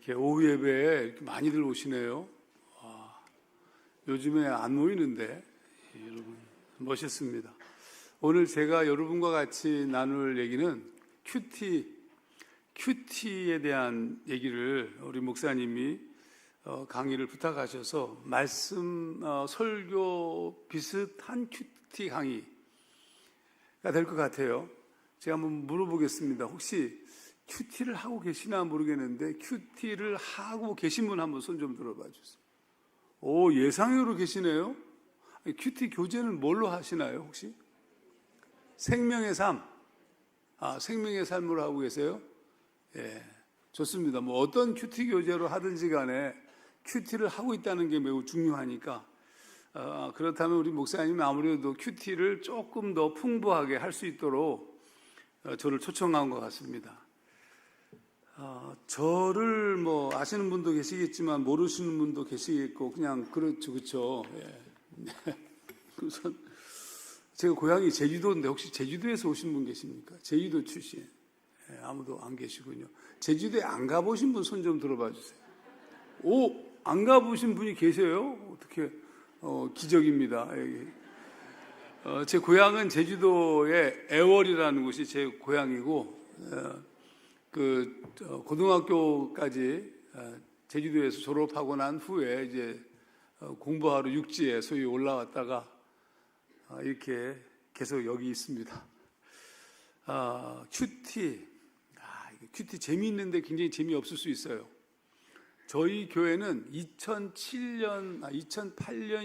이렇게 오후 예배에 이렇게 많이들 오시네요. 요즘에 안 모이는데 여러분 멋있습니다. 오늘 제가 여러분과 같이 나눌 얘기는 큐티에 대한 얘기를 우리 목사님이 강의를 부탁하셔서 말씀 설교 비슷한 큐티 강의가 될 것 같아요. 제가 한번 물어보겠습니다. 혹시 큐티를 하고 계시나 모르겠는데 큐티를 하고 계신 분 한번 손 좀 들어봐 주세요. 오, 예상외로 계시네요. 큐티 교제는 뭘로 하시나요 혹시? 생명의 삶. 생명의 삶으로 하고 계세요? 예, 좋습니다. 뭐 어떤 큐티 교제로 하든지 간에 큐티를 하고 있다는 게 매우 중요하니까 그렇다면 우리 목사님이 아무래도 큐티를 조금 더 풍부하게 할 수 있도록 저를 초청한 것 같습니다. 저를 뭐 아시는 분도 계시겠지만 모르시는 분도 계시겠고 그냥 그렇죠. 예. 우선 제가 고향이 제주도인데 혹시 제주도에서 오신 분 계십니까? 제주도 출신. 예, 아무도 안 계시군요. 제주도에 안 가보신 분 손 좀 들어봐 주세요. 오, 안 가보신 분이 계세요? 어떻게 기적입니다. 제 고향은 제주도의 애월이라는 곳이 제 고향이고 고등학교까지 제주도에서 졸업하고 난 후에 이제 공부하러 육지에 소위 올라왔다가 이렇게 계속 여기 있습니다. 큐티 재미있는데 굉장히 재미없을 수 있어요. 저희 교회는 2008년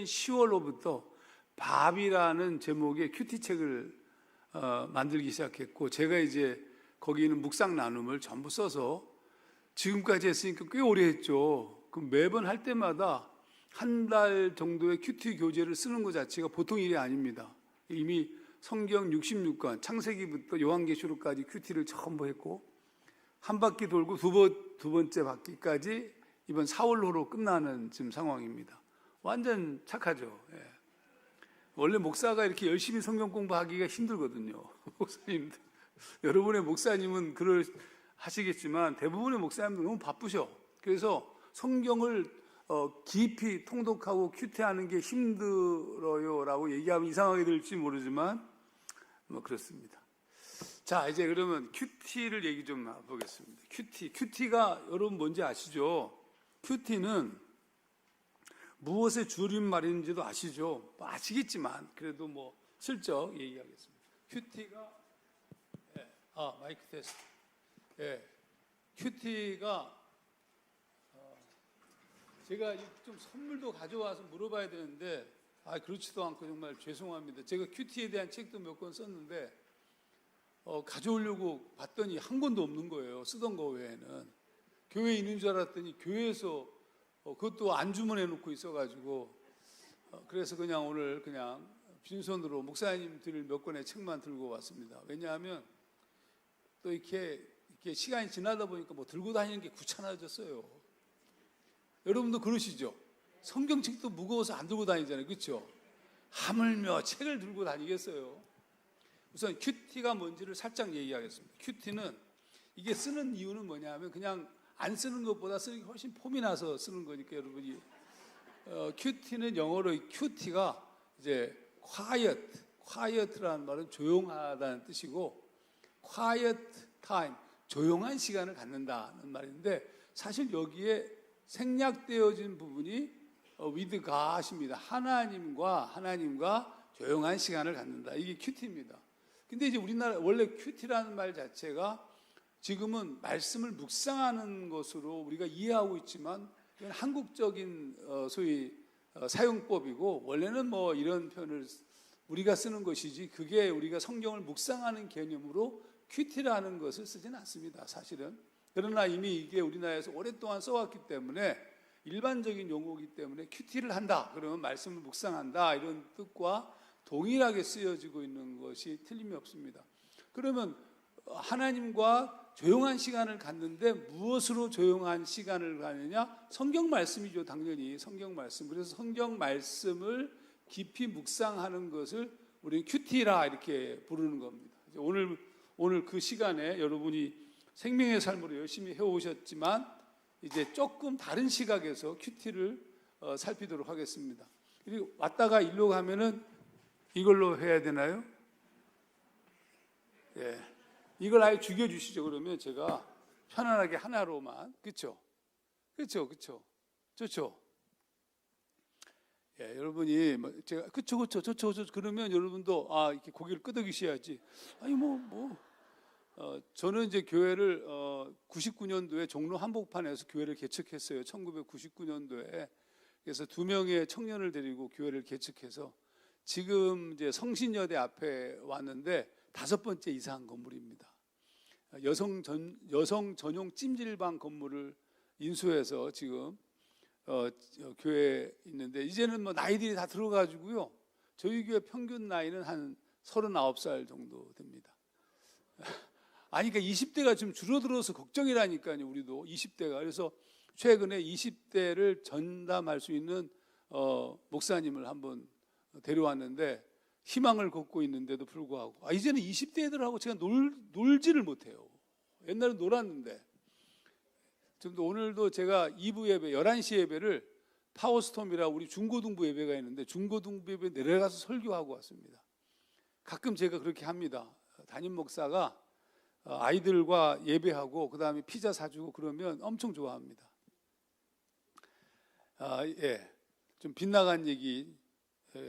10월로부터 밥이라는 제목의 큐티 책을 만들기 시작했고 제가 이제 거기 있는 묵상 나눔을 전부 써서 지금까지 했으니까 꽤 오래 했죠. 그럼 매번 할 때마다 한 달 정도의 큐티 교재를 쓰는 것 자체가 보통 일이 아닙니다. 이미 성경 66권 창세기부터 요한계시록까지 큐티를 전부 했고 한 바퀴 돌고 두 번째 바퀴까지 이번 4월호로 끝나는 지금 상황입니다. 완전 착하죠. 예. 원래 목사가 이렇게 열심히 성경 공부하기가 힘들거든요. 목사님들. 여러분의 목사님은 하시겠지만 대부분의 목사님들 너무 바쁘셔. 그래서 성경을 깊이 통독하고 큐티하는 게 힘들어요라고 얘기하면 이상하게 들릴지 모르지만 뭐 그렇습니다. 자, 이제 그러면 큐티를 얘기 좀 해보겠습니다. 큐티가 여러분 뭔지 아시죠? 큐티는 무엇의 줄임말인지도 아시죠? 뭐 아시겠지만 그래도 뭐 슬쩍 얘기하겠습니다. 큐티가 마이크 테스트. 예, 큐티가 제가 좀 선물도 가져와서 물어봐야 되는데 그렇지도 않고 정말 죄송합니다. 제가 큐티에 대한 책도 몇 권 썼는데 가져오려고 봤더니 한 권도 없는 거예요. 쓰던 거 외에는. 교회에 있는 줄 알았더니 교회에서 그것도 안 주문해 놓고 있어가지고 그래서 그냥 오늘 그냥 빈손으로 목사님 드릴 몇 권의 책만 들고 왔습니다. 왜냐하면 또 이렇게 시간이 지나다 보니까 뭐 들고 다니는 게 귀찮아졌어요. 여러분도 그러시죠? 성경책도 무거워서 안 들고 다니잖아요. 그렇죠? 하물며 책을 들고 다니겠어요? 우선 큐티가 뭔지를 살짝 얘기하겠습니다. 큐티는 이게 쓰는 이유는 뭐냐면 그냥 안 쓰는 것보다 쓰는 게 훨씬 폼이 나서 쓰는 거니까 여러분이 큐티는 영어로 큐티가 이제 quiet라는 말은 조용하다는 뜻이고 quiet time, 조용한 시간을 갖는다는 말인데 사실 여기에 생략되어진 부분이 with God입니다. 하나님과 조용한 시간을 갖는다. 이게 큐티입니다. 근데 이제 우리나라 원래 큐티라는 말 자체가 지금은 말씀을 묵상하는 것으로 우리가 이해하고 있지만 이건 한국적인 소위 사용법이고 원래는 뭐 이런 표현을 우리가 쓰는 것이지 그게 우리가 성경을 묵상하는 개념으로 큐티라는 것을 쓰지는 않습니다. 사실은. 그러나 이미 이게 우리나라에서 오랫동안 써왔기 때문에 일반적인 용어이기 때문에 큐티를 한다. 그러면 말씀을 묵상한다. 이런 뜻과 동일하게 쓰여지고 있는 것이 틀림이 없습니다. 그러면 하나님과 조용한 시간을 갖는데 무엇으로 조용한 시간을 갖느냐? 성경 말씀이죠. 당연히 성경 말씀. 그래서 성경 말씀을 깊이 묵상하는 것을 우리는 큐티라 이렇게 부르는 겁니다. 오늘 그 시간에 여러분이 생명의 삶으로 열심히 해오셨지만 이제 조금 다른 시각에서 큐티를 살피도록 하겠습니다. 그리고 왔다가 일로 가면은 이걸로 해야 되나요? 예, 이걸 아예 죽여주시죠. 그러면 제가 편안하게 하나로만, 그렇죠? 좋죠. 예, 여러분이 제가 그쵸 그러면 여러분도 이렇게 고개를 끄덕이셔야지. 아니 저는 이제 교회를 99년도에 종로 한복판에서 교회를 개척했어요. 1999년도에. 그래서 2명의 청년을 데리고 교회를 개척해서 지금 이제 성신여대 앞에 왔는데 5번째 이사한 건물입니다. 여성 전용 찜질방 건물을 인수해서 지금 교회에 있는데, 이제는 나이들이 다 들어가지고요. 저희 교회 평균 나이는 한 39살 정도 됩니다. 아니, 그러니까 20대가 좀 줄어들어서 걱정이라니까요. 우리도 20대가. 그래서 최근에 20대를 전담할 수 있는 목사님을 한번 데려왔는데, 희망을 걷고 있는데도 불구하고 이제는 20대 애들하고 제가 놀지를 못해요. 옛날에 놀았는데. 좀 더 오늘도 제가 2부 예배 11시 예배를 파워스톰이라 우리 중고등부 예배가 있는데 중고등부 예배 내려가서 설교하고 왔습니다. 가끔 제가 그렇게 합니다. 담임 목사가 아이들과 예배하고 그 다음에 피자 사주고 그러면 엄청 좋아합니다. 예, 좀 빗나간 얘기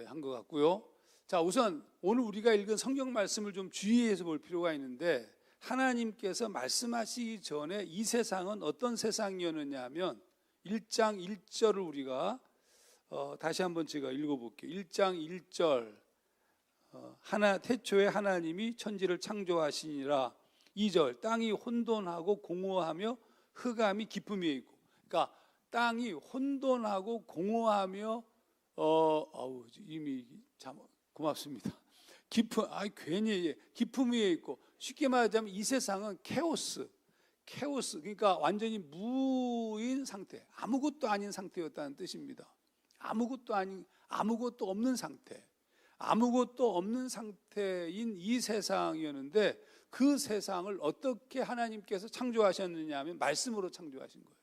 한 것 같고요. 자, 우선 오늘 우리가 읽은 성경 말씀을 좀 주의해서 볼 필요가 있는데, 하나님께서 말씀하시기 전에 이 세상은 어떤 세상이었느냐 하면 1장 1절을 우리가 다시 한번 제가 읽어볼게요. 1장 1절 태초에 하나님이 천지를 창조하시니라. 2절 땅이 혼돈하고 공허하며 흑암이 깊음에 있고. 그러니까 땅이 혼돈하고 공허하며 이미 참 고맙습니다. 괜히 기품 위에 있고, 쉽게 말하자면 이 세상은 케오스, 그러니까 완전히 무인 상태, 아무것도 아닌 상태였다는 뜻입니다. 아무것도 없는 상태, 아무것도 없는 상태인 이 세상이었는데, 그 세상을 어떻게 하나님께서 창조하셨느냐 하면 말씀으로 창조하신 거예요.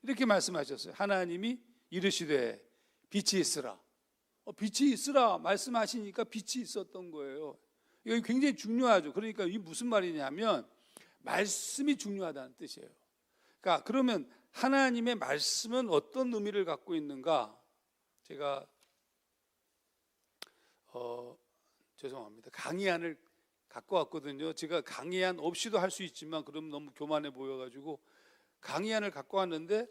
이렇게 말씀하셨어요. 하나님이 이르시되 빛이 있으라. 빛이 있으라 말씀하시니까 빛이 있었던 거예요. 이거 굉장히 중요하죠. 그러니까 이게 무슨 말이냐면 말씀이 중요하다는 뜻이에요. 그러니까 그러면 하나님의 말씀은 어떤 의미를 갖고 있는가? 제가 죄송합니다. 강의안을 갖고 왔거든요. 제가 강의안 없이도 할 수 있지만 그럼 너무 교만해 보여가지고 강의안을 갖고 왔는데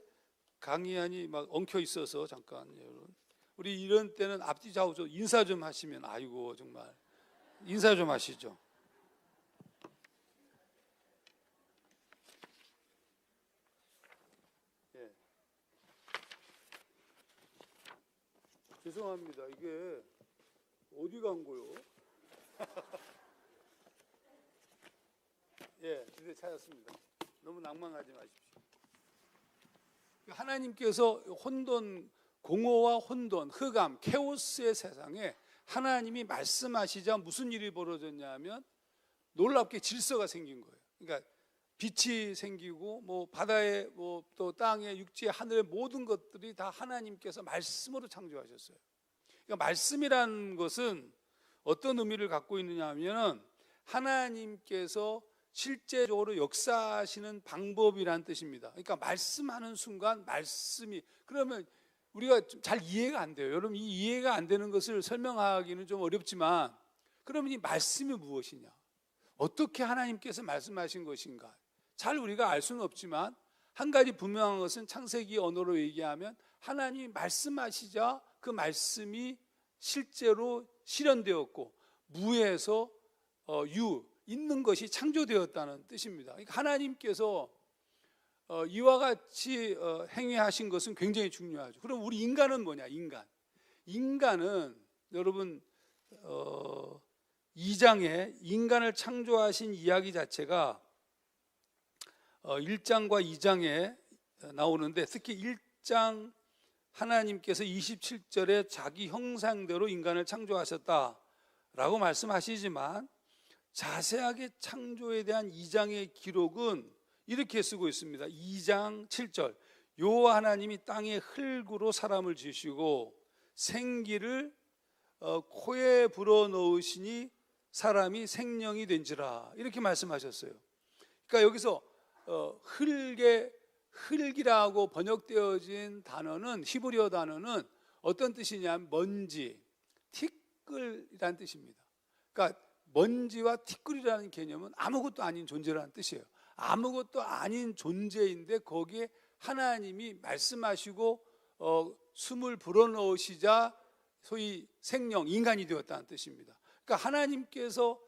강의안이 막 엉켜 있어서 잠깐 여러분. 우리 이런 때는 앞뒤 좌우죠. 인사 좀 하시면 아이고 정말 인사 좀 하시죠. 예. 죄송합니다. 이게 어디 간 거요? 예, 드디어 찾았습니다. 너무 낭만하지 마십시오. 하나님께서 공허와 혼돈, 흑암, 케오스의 세상에 하나님이 말씀하시자 무슨 일이 벌어졌냐 하면 놀랍게 질서가 생긴 거예요. 그러니까 빛이 생기고 바다에 또 땅에 육지에 하늘의 모든 것들이 다 하나님께서 말씀으로 창조하셨어요. 그러니까 말씀이라는 것은 어떤 의미를 갖고 있느냐 하면 하나님께서 실제적으로 역사하시는 방법이라는 뜻입니다. 그러니까 말씀하는 순간 말씀이, 그러면 우리가 잘 이해가 안 돼요. 여러분, 이 이해가 안 되는 것을 설명하기는 좀 어렵지만, 그러면 이 말씀이 무엇이냐? 어떻게 하나님께서 말씀하신 것인가? 잘 우리가 알 수는 없지만 한 가지 분명한 것은 창세기 언어로 얘기하면 하나님이 말씀하시자 그 말씀이 실제로 실현되었고 무에서 있는 것이 창조되었다는 뜻입니다. 그러니까 하나님께서 이와 같이 행위하신 것은 굉장히 중요하죠. 그럼 우리 인간은 뭐냐? 인간은 여러분 2장에 인간을 창조하신 이야기 자체가 1장과 2장에 나오는데, 특히 1장 하나님께서 27절에 자기 형상대로 인간을 창조하셨다라고 말씀하시지만 자세하게 창조에 대한 2장의 기록은 이렇게 쓰고 있습니다. 2장 7절 여호와 하나님이 땅의 흙으로 사람을 지으시고 생기를 코에 불어넣으시니 사람이 생명이 된지라, 이렇게 말씀하셨어요. 그러니까 여기서 흙이라고 번역되어진 단어는, 히브리어 단어는 어떤 뜻이냐면 먼지, 티끌이라는 뜻입니다. 그러니까 먼지와 티끌이라는 개념은 아무것도 아닌 존재라는 뜻이에요. 아무것도 아닌 존재인데 거기에 하나님이 말씀하시고 숨을 불어넣으시자 소위 생명, 인간이 되었다는 뜻입니다. 그러니까 하나님께서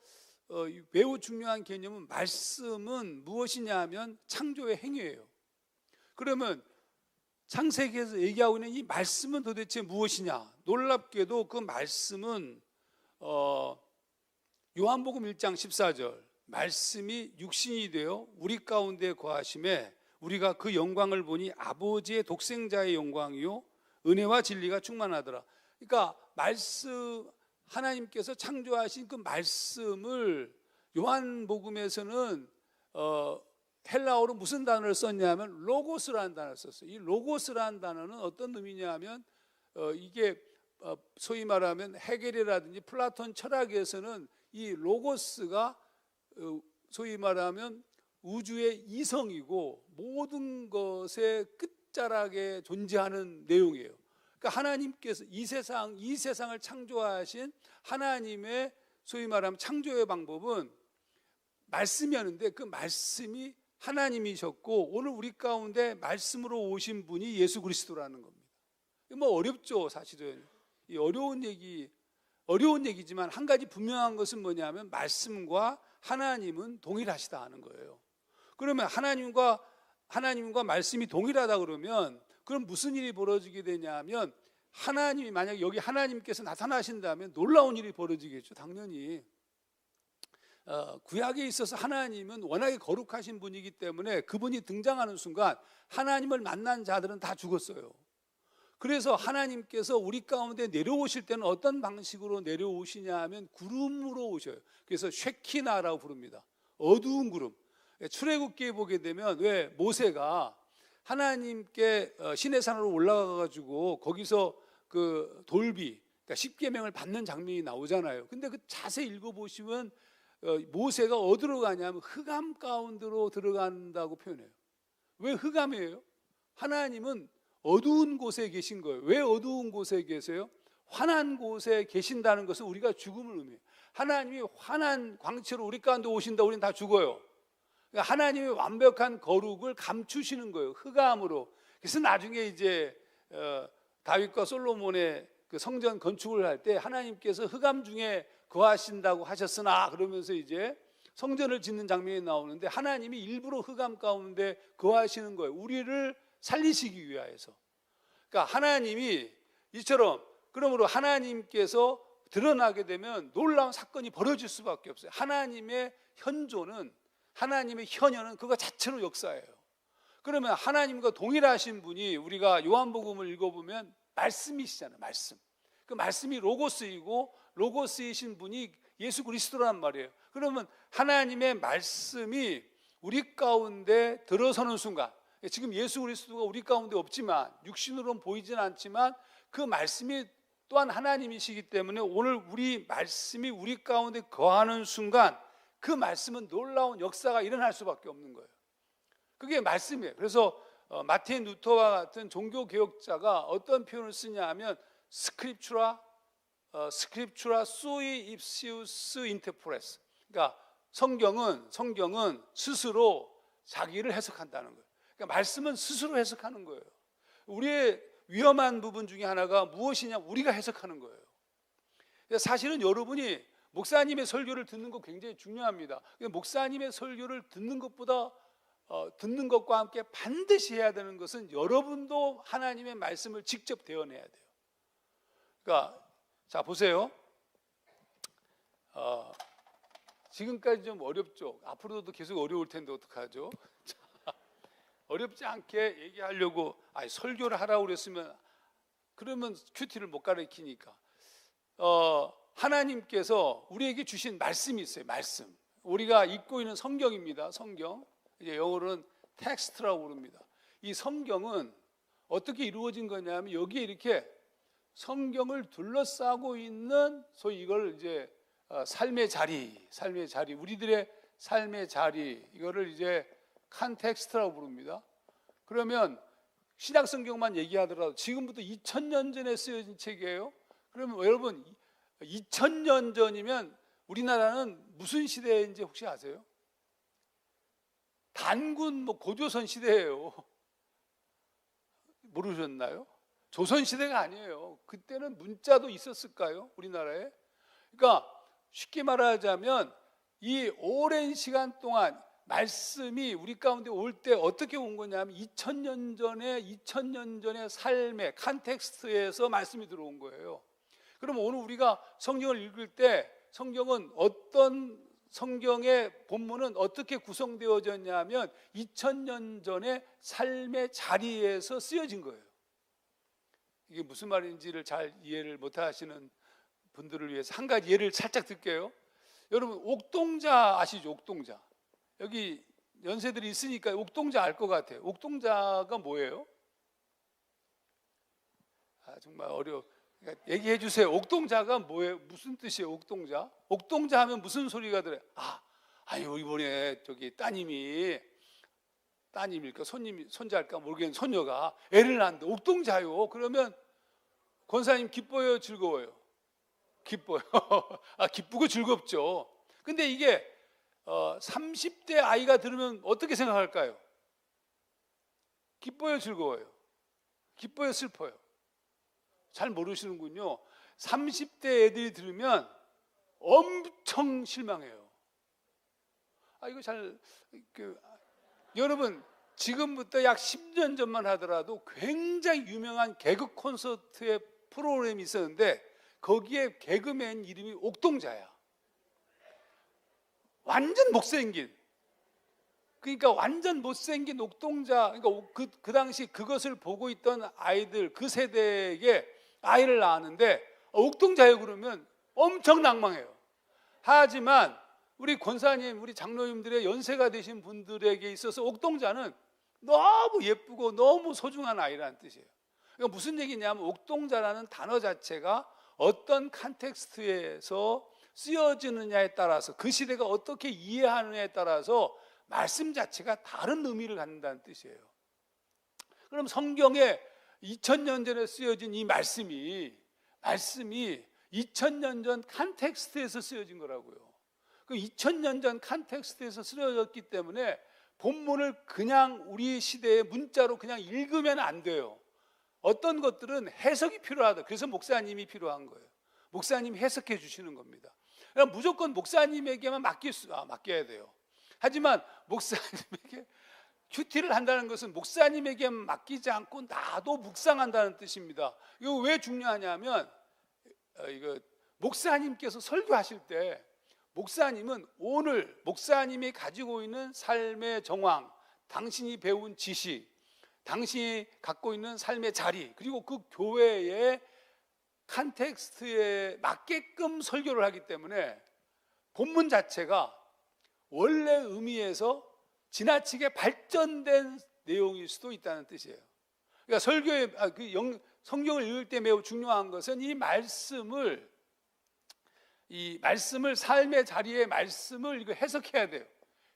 매우 중요한 개념은, 말씀은 무엇이냐 하면 창조의 행위예요. 그러면 창세기에서 얘기하고 있는 이 말씀은 도대체 무엇이냐? 놀랍게도 그 말씀은 요한복음 1장 14절, 말씀이 육신이 되어 우리 가운데 거하심에 우리가 그 영광을 보니 아버지의 독생자의 영광이요 은혜와 진리가 충만하더라. 그러니까 말씀, 하나님께서 창조하신 그 말씀을 요한복음에서는 헬라어로 무슨 단어를 썼냐면 로고스라는 단어를 썼어요. 이 로고스라는 단어는 어떤 의미냐면 이게 소위 말하면 헤겔이라든지 플라톤 철학에서는 이 로고스가 소위 말하면 우주의 이성이고 모든 것의 끝자락에 존재하는 내용이에요. 그러니까 하나님께서 이 세상을 창조하신 하나님의 소위 말하면 창조의 방법은 말씀이었는데, 그 말씀이 하나님이셨고 오늘 우리 가운데 말씀으로 오신 분이 예수 그리스도라는 겁니다. 뭐 어렵죠, 사실은. 이 어려운 얘기지만 한 가지 분명한 것은 뭐냐면 말씀과 하나님은 동일하시다 하는 거예요. 그러면 하나님과 말씀이 동일하다 그러면 그럼 무슨 일이 벌어지게 되냐면, 하나님이 만약에 여기 하나님께서 나타나신다면 놀라운 일이 벌어지겠죠, 당연히. 구약에 있어서 하나님은 워낙에 거룩하신 분이기 때문에 그분이 등장하는 순간 하나님을 만난 자들은 다 죽었어요. 그래서 하나님께서 우리 가운데 내려오실 때는 어떤 방식으로 내려오시냐 하면 구름으로 오셔요. 그래서 쉐키나라고 부릅니다. 어두운 구름. 출애굽기에 보게 되면 왜 모세가 하나님께 시내산으로 올라가 가지고 거기서 그 돌비, 그러니까 십계명을 받는 장면이 나오잖아요. 근데 그 자세히 읽어보시면 모세가 어디로 가냐면 흑암 가운데로 들어간다고 표현해요. 왜 흑암이에요? 하나님은 어두운 곳에 계신 거예요. 왜 어두운 곳에 계세요? 환한 곳에 계신다는 것은 우리가 죽음을 의미해요. 하나님이 환한 광채로 우리 가운데 오신다, 우리는 다 죽어요. 그러니까 하나님의 완벽한 거룩을 감추시는 거예요, 흑암으로. 그래서 나중에 이제 다윗과 솔로몬의 그 성전 건축을 할 때 하나님께서 흑암 중에 거하신다고 하셨으나 그러면서 이제 성전을 짓는 장면이 나오는데 하나님이 일부러 흑암 가운데 거하시는 거예요, 우리를 살리시기 위하여서. 그러니까 하나님이 이처럼, 그러므로 하나님께서 드러나게 되면 놀라운 사건이 벌어질 수밖에 없어요. 하나님의 현존은, 하나님의 현현은 그거 자체로 역사예요. 그러면 하나님과 동일하신 분이, 우리가 요한복음을 읽어보면 말씀이시잖아요, 말씀. 그 말씀이 로고스이고 로고스이신 분이 예수 그리스도란 말이에요. 그러면 하나님의 말씀이 우리 가운데 들어서는 순간, 지금 예수 그리스도가 우리 가운데 없지만, 육신으로는 보이진 않지만 그 말씀이 또한 하나님이시기 때문에 오늘 우리 말씀이 우리 가운데 거하는 순간 그 말씀은 놀라운 역사가 일어날 수밖에 없는 거예요. 그게 말씀이에요. 그래서 마틴 루터와 같은 종교개혁자가 어떤 표현을 쓰냐 하면 스크립추라 sui ipsius interpres. 그러니까 성경은 스스로 자기를 해석한다는 거예요. 그러니까 말씀은 스스로 해석하는 거예요. 우리의 위험한 부분 중에 하나가 무엇이냐, 우리가 해석하는 거예요. 사실은 여러분이 목사님의 설교를 듣는 거 굉장히 중요합니다. 목사님의 설교를 듣는 것과 함께 반드시 해야 되는 것은 여러분도 하나님의 말씀을 직접 대언해야 돼요. 그러니까 자 보세요. 지금까지 좀 어렵죠. 앞으로도 계속 어려울 텐데 어떡하죠? 어렵지 않게 얘기하려고 설교를 하라고 그랬으면, 그러면 큐티를 못 가르치니까. 하나님께서 우리에게 주신 말씀이 있어요. 말씀. 우리가 읽고 있는 성경입니다. 성경. 이제 영어로는 텍스트라고 부릅니다. 이 성경은 어떻게 이루어진 거냐면 여기에 이렇게 성경을 둘러싸고 있는 소위 이걸 이제 삶의 자리, 우리들의 삶의 자리, 이거를 이제 컨텍스트라고 부릅니다. 그러면 신약 성경만 얘기하더라도 지금부터 2000년 전에 쓰여진 책이에요. 그러면 여러분 2000년 전이면 우리나라는 무슨 시대인지 혹시 아세요? 단군 고조선 시대예요. 모르셨나요? 조선 시대가 아니에요. 그때는 문자도 있었을까요? 우리나라에? 그러니까 쉽게 말하자면 이 오랜 시간 동안 말씀이 우리 가운데 올 때 어떻게 온 거냐면 2000년 전의 삶의 컨텍스트에서 말씀이 들어온 거예요. 그럼 오늘 우리가 성경을 읽을 때 성경의 본문은 어떻게 구성되어졌냐면 2000년 전의 삶의 자리에서 쓰여진 거예요. 이게 무슨 말인지를 잘 이해를 못 하시는 분들을 위해서 한 가지 예를 살짝 들게요. 여러분 옥동자 아시죠? 옥동자. 여기 연세들이 있으니까 옥동자 알 것 같아요. 옥동자가 뭐예요? 정말 어려워. 그러니까 얘기해 주세요. 옥동자가 뭐예요? 무슨 뜻이에요? 옥동자? 옥동자 하면 무슨 소리가 들어요? 아유 이번에 저기 따님일까 손자일까 모르겠는 손녀가 애를 낳는데 옥동자요. 그러면 권사님 기뻐요, 즐거워요? 기뻐요. 기쁘고 즐겁죠. 근데 이게 30대 아이가 들으면 어떻게 생각할까요? 기뻐요, 즐거워요? 기뻐요, 슬퍼요? 잘 모르시는군요. 30대 애들이 들으면 엄청 실망해요. 이거 여러분 지금부터 약 10년 전만 하더라도 굉장히 유명한 개그 콘서트의 프로그램이 있었는데 거기에 개그맨 이름이 옥동자야. 완전 못생긴. 그러니까 완전 못생긴 옥동자. 그러니까 그 당시 그것을 보고 있던 아이들, 그 세대에게 아이를 낳았는데 옥동자예요 그러면 엄청 낭망해요. 하지만 우리 권사님, 우리 장로님들의 연세가 되신 분들에게 있어서 옥동자는 너무 예쁘고 너무 소중한 아이라는 뜻이에요. 그러니까 무슨 얘기냐면 옥동자라는 단어 자체가 어떤 컨텍스트에서 쓰여지느냐에 따라서 그 시대가 어떻게 이해하느냐에 따라서 말씀 자체가 다른 의미를 갖는다는 뜻이에요. 그럼 성경에 2000년 전에 쓰여진 이 말씀이 2000년 전 컨텍스트에서 쓰여진 거라고요. 그 2000년 전 컨텍스트에서 쓰여졌기 때문에 본문을 그냥 우리 시대의 문자로 그냥 읽으면 안 돼요. 어떤 것들은 해석이 필요하다. 그래서 목사님이 필요한 거예요. 목사님이 해석해 주시는 겁니다. 그러니까 무조건 목사님에게만 맡겨야 돼요. 하지만 목사님에게 큐티를 한다는 것은 목사님에게 맡기지 않고 나도 묵상한다는 뜻입니다. 이거 왜 중요하냐면 목사님께서 설교하실 때 목사님은 오늘 목사님이 가지고 있는 삶의 정황, 당신이 배운 지식, 당신이 갖고 있는 삶의 자리, 그리고 그 교회의 컨텍스트에 맞게끔 설교를 하기 때문에 본문 자체가 원래 의미에서 지나치게 발전된 내용일 수도 있다는 뜻이에요. 그러니까 성경을 읽을 때 매우 중요한 것은 이 말씀을 삶의 자리의 말씀을 이거 해석해야 돼요.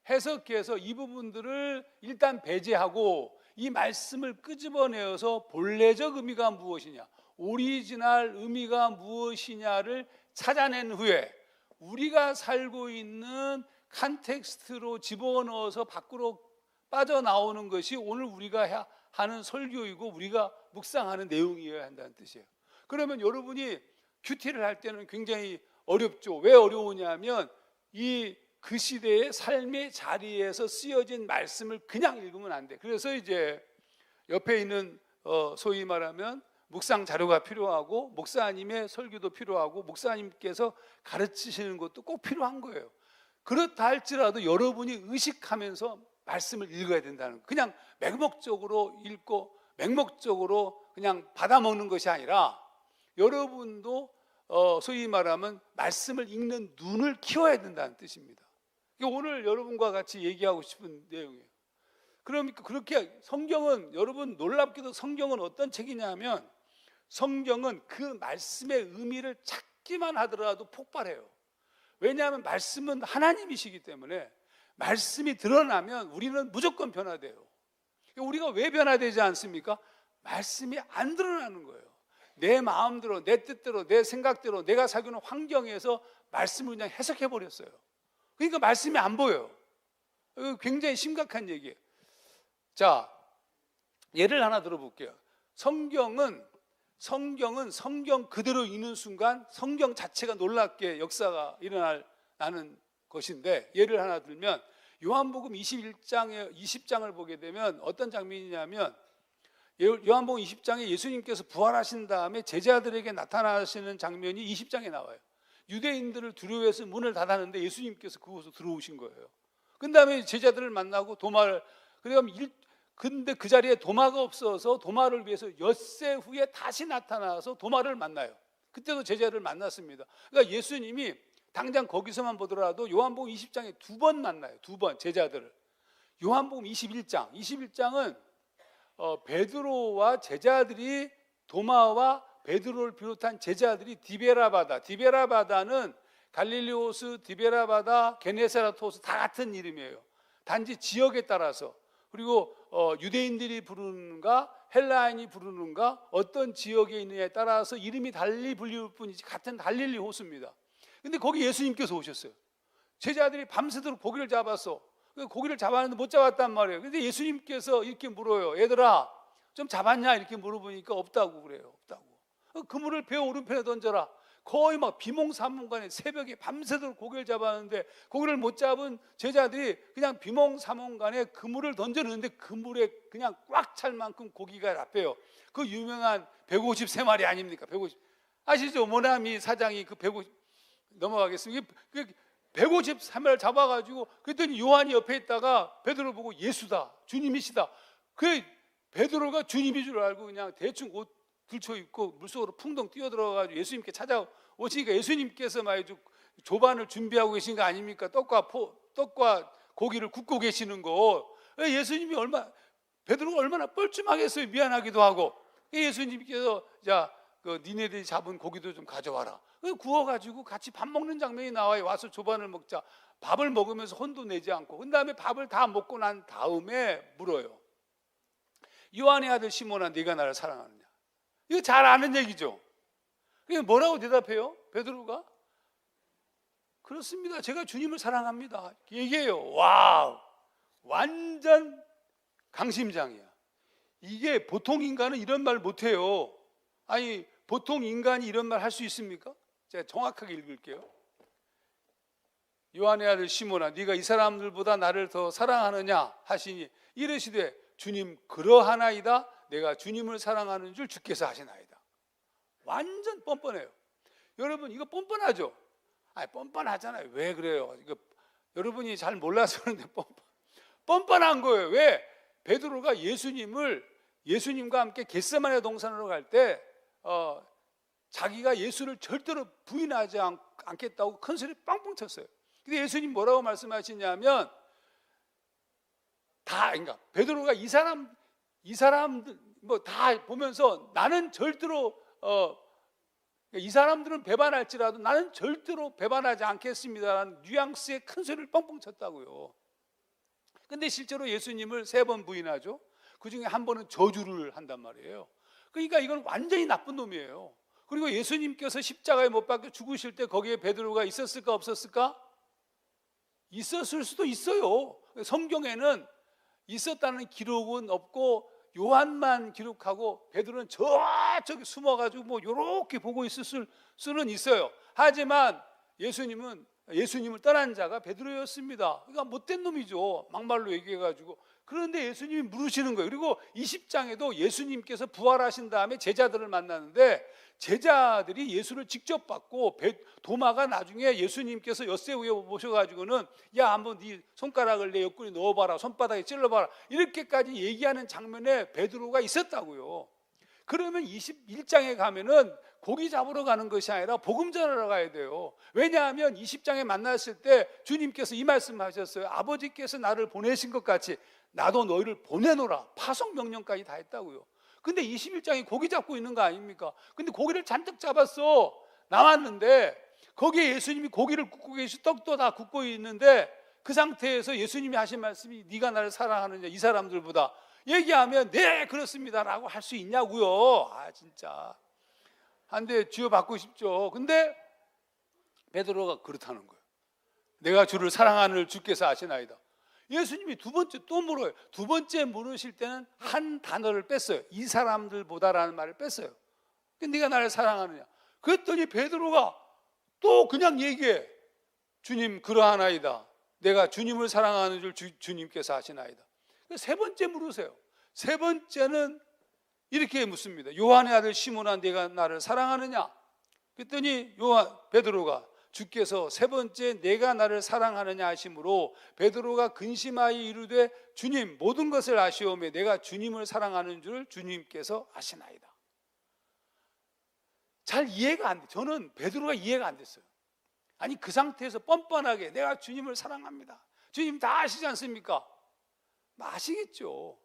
해석해서 이 부분들을 일단 배제하고 이 말씀을 끄집어내어서 본래적 의미가 무엇이냐, 오리지널 의미가 무엇이냐를 찾아낸 후에 우리가 살고 있는 컨텍스트로 집어넣어서 밖으로 빠져나오는 것이 오늘 우리가 하는 설교이고 우리가 묵상하는 내용이어야 한다는 뜻이에요. 그러면 여러분이 큐티를 할 때는 굉장히 어렵죠. 왜 어려우냐면 그 시대의 삶의 자리에서 쓰여진 말씀을 그냥 읽으면 안 돼. 그래서 이제 옆에 있는 소위 말하면 묵상 자료가 필요하고 목사님의 설교도 필요하고 목사님께서 가르치시는 것도 꼭 필요한 거예요. 그렇다 할지라도 여러분이 의식하면서 말씀을 읽어야 된다는 거예요. 그냥 맹목적으로 읽고 맹목적으로 그냥 받아먹는 것이 아니라 여러분도 소위 말하면 말씀을 읽는 눈을 키워야 된다는 뜻입니다. 이게 오늘 여러분과 같이 얘기하고 싶은 내용이에요. 그러니까 그렇게 성경은, 여러분 놀랍게도 성경은 어떤 책이냐면 성경은 그 말씀의 의미를 찾기만 하더라도 폭발해요. 왜냐하면 말씀은 하나님이시기 때문에 말씀이 드러나면 우리는 무조건 변화돼요. 우리가 왜 변화되지 않습니까? 말씀이 안 드러나는 거예요. 내 마음대로, 내 뜻대로, 내 생각대로 내가 살고 있는 환경에서 말씀을 그냥 해석해 버렸어요. 그러니까 말씀이 안 보여요. 이거 굉장히 심각한 얘기예요. 자, 예를 하나 들어볼게요. 성경 그대로 읽는 순간 성경 자체가 놀랍게 역사가 일어나는 것인데, 예를 하나 들면 요한복음 20장을 보게 되면 어떤 장면이냐면, 요한복음 20장에 예수님께서 부활하신 다음에 제자들에게 나타나시는 장면이 20장에 나와요. 유대인들을 두려워해서 문을 닫았는데 예수님께서 그곳으로 들어오신 거예요. 그 다음에 제자들을 만나고 도마를, 근데 그 자리에 도마가 없어서 도마를 위해서 엿새 후에 다시 나타나서 도마를 만나요. 그때도 제자들을 만났습니다. 그러니까 예수님이 당장 거기서만 보더라도 요한복음 20장에 두 번 만나요. 두 번 제자들을. 요한복음 21장은 베드로와 제자들이, 도마와 베드로를 비롯한 제자들이 디베라바다는 갈릴리오스, 디베라바다, 게네사라토스 다 같은 이름이에요. 단지 지역에 따라서, 그리고 유대인들이 부르는가 헬라인이 부르는가 어떤 지역에 있느냐에 따라서 이름이 달리 불릴 뿐이지 같은 갈릴리 호수입니다. 근데 거기 예수님께서 오셨어요. 제자들이 밤새도록 고기를 잡았어. 고기를 잡았는데 못 잡았단 말이에요. 근데 예수님께서 이렇게 물어요. 얘들아 좀 잡았냐? 이렇게 물어보니까 없다고 그래요. 없다고. 그물을 배 오른편에 던져라. 거의 막 비몽사몽간에 새벽에 밤새도록 고기를 잡았는데 고기를 못 잡은 제자들이 그냥 비몽사몽간에 그물을 던져놓는데 그물에 그냥 꽉 찰 만큼 고기가 잡혀요. 그 유명한 153마리 아닙니까? 150. 아시죠? 모나미 사장이 그 150 넘어가겠습니다. 153마리를 잡아가지고, 그랬더니 요한이 옆에 있다가 베드로 보고 예수다, 주님이시다. 그 베드로가 주님인 줄 알고 그냥 대충 옷 들쳐 입고 물속으로 풍덩 뛰어 들어가가지고 예수님께 찾아오시니까 예수님께서 말이죠, 조반을 준비하고 계신 거 아닙니까? 떡과 고기를 굽고 계시는 거. 예수님이 베드로가 얼마나 뻘쭘하겠어요. 미안하기도 하고. 예수님께서 자, 니네들이 잡은 고기도 좀 가져와라. 구워가지고 같이 밥 먹는 장면이 나와요. 와서 조반을 먹자. 밥을 먹으면서 혼도 내지 않고, 그 다음에 밥을 다 먹고 난 다음에 물어요. 요한의 아들 시몬아, 네가 나를 사랑하느냐? 이거 잘 아는 얘기죠. 뭐라고 대답해요? 베드로가 그렇습니다. 제가 주님을 사랑합니다. 얘기해요. 와우, 완전 강심장이야. 이게 보통 인간은 이런 말 못해요. 아니, 보통 인간이 이런 말 할 수 있습니까? 제가 정확하게 읽을게요. 요한의 아들 시몬아, 네가 이 사람들보다 나를 더 사랑하느냐 하시니 이르시되 주님 그러하나이다. 내가 주님을 사랑하는 줄 주께서 아시나이다. 완전 뻔뻔해요. 여러분 이거 뻔뻔하죠? 아니 뻔뻔하잖아요. 왜 그래요? 이거 여러분이 잘 몰라서 그런데 뻔뻔한 거예요. 왜? 베드로가 예수님과 함께 겟세마네 동산으로 갈 때 자기가 예수를 절대로 부인하지 않겠다고 큰 소리 빵빵 쳤어요. 근데 예수님 뭐라고 말씀하시냐면, 그러니까 베드로가 이 사람들 뭐 다 보면서 나는 절대로 이 사람들은 배반할지라도 나는 절대로 배반하지 않겠습니다라는 뉘앙스의 큰 소리를 뻥뻥 쳤다고요. 근데 실제로 예수님을 3번 부인하죠. 그 중에 한 번은 저주를 한단 말이에요. 그러니까 이건 완전히 나쁜 놈이에요. 그리고 예수님께서 십자가에 못 박혀 죽으실 때 거기에 베드로가 있었을까 없었을까? 있었을 수도 있어요. 성경에는 있었다는 기록은 없고 요한만 기록하고 베드로는 저쪽에 숨어가지고 뭐 요렇게 보고 있을 수는 있어요. 하지만 예수님을 떠난 자가 베드로였습니다. 그러니까 못된 놈이죠. 막말로 얘기해가지고. 그런데 예수님이 물으시는 거예요. 그리고 20장에도 예수님께서 부활하신 다음에 제자들을 만나는데 제자들이 예수를 직접 받고 도마가 나중에 예수님께서 엿새 위에 모셔가지고는 야 한번 네 손가락을 내 옆구리 넣어봐라, 손바닥에 찔러봐라, 이렇게까지 얘기하는 장면에 베드로가 있었다고요. 그러면 21장에 가면은 고기 잡으러 가는 것이 아니라 복음 전하러 가야 돼요. 왜냐하면 20장에 만났을 때 주님께서 이 말씀하셨어요. 아버지께서 나를 보내신 것 같이 나도 너희를 보내노라. 파송 명령까지 다 했다고요. 근데 21장에 고기 잡고 있는 거 아닙니까? 근데 고기를 잔뜩 잡았어. 나왔는데 거기에 예수님이 고기를 굽고 계시고 떡도 다 굽고 있는데 그 상태에서 예수님이 하신 말씀이 네가 나를 사랑하느냐 이 사람들보다 얘기하면 네 그렇습니다 라고 할 수 있냐고요. 진짜 한 대 쥐어받고 싶죠. 근데 베드로가 그렇다는 거예요. 내가 주를 사랑하는 주께서 아시나이다. 예수님이 두 번째 또 물어요. 두 번째 물으실 때는 한 단어를 뺐어요. 이 사람들보다라는 말을 뺐어요. 네가 나를 사랑하느냐. 그랬더니 베드로가 또 그냥 얘기해. 주님 그러하나이다. 내가 주님을 사랑하는 줄 주님께서 아시나이다. 세 번째 물으세요. 세 번째는 이렇게 묻습니다. 요한의 아들 시몬아 네가 나를 사랑하느냐. 그랬더니 베드로가 주께서 세 번째 내가 나를 사랑하느냐 하심으로 베드로가 근심하여 이르되 주님 모든 것을 아시오매 내가 주님을 사랑하는 줄 주님께서 아시나이다. 잘 이해가 안 돼. 저는 베드로가 이해가 안 됐어요. 아니 그 상태에서 뻔뻔하게 내가 주님을 사랑합니다. 주님 다 아시지 않습니까? 아시겠죠.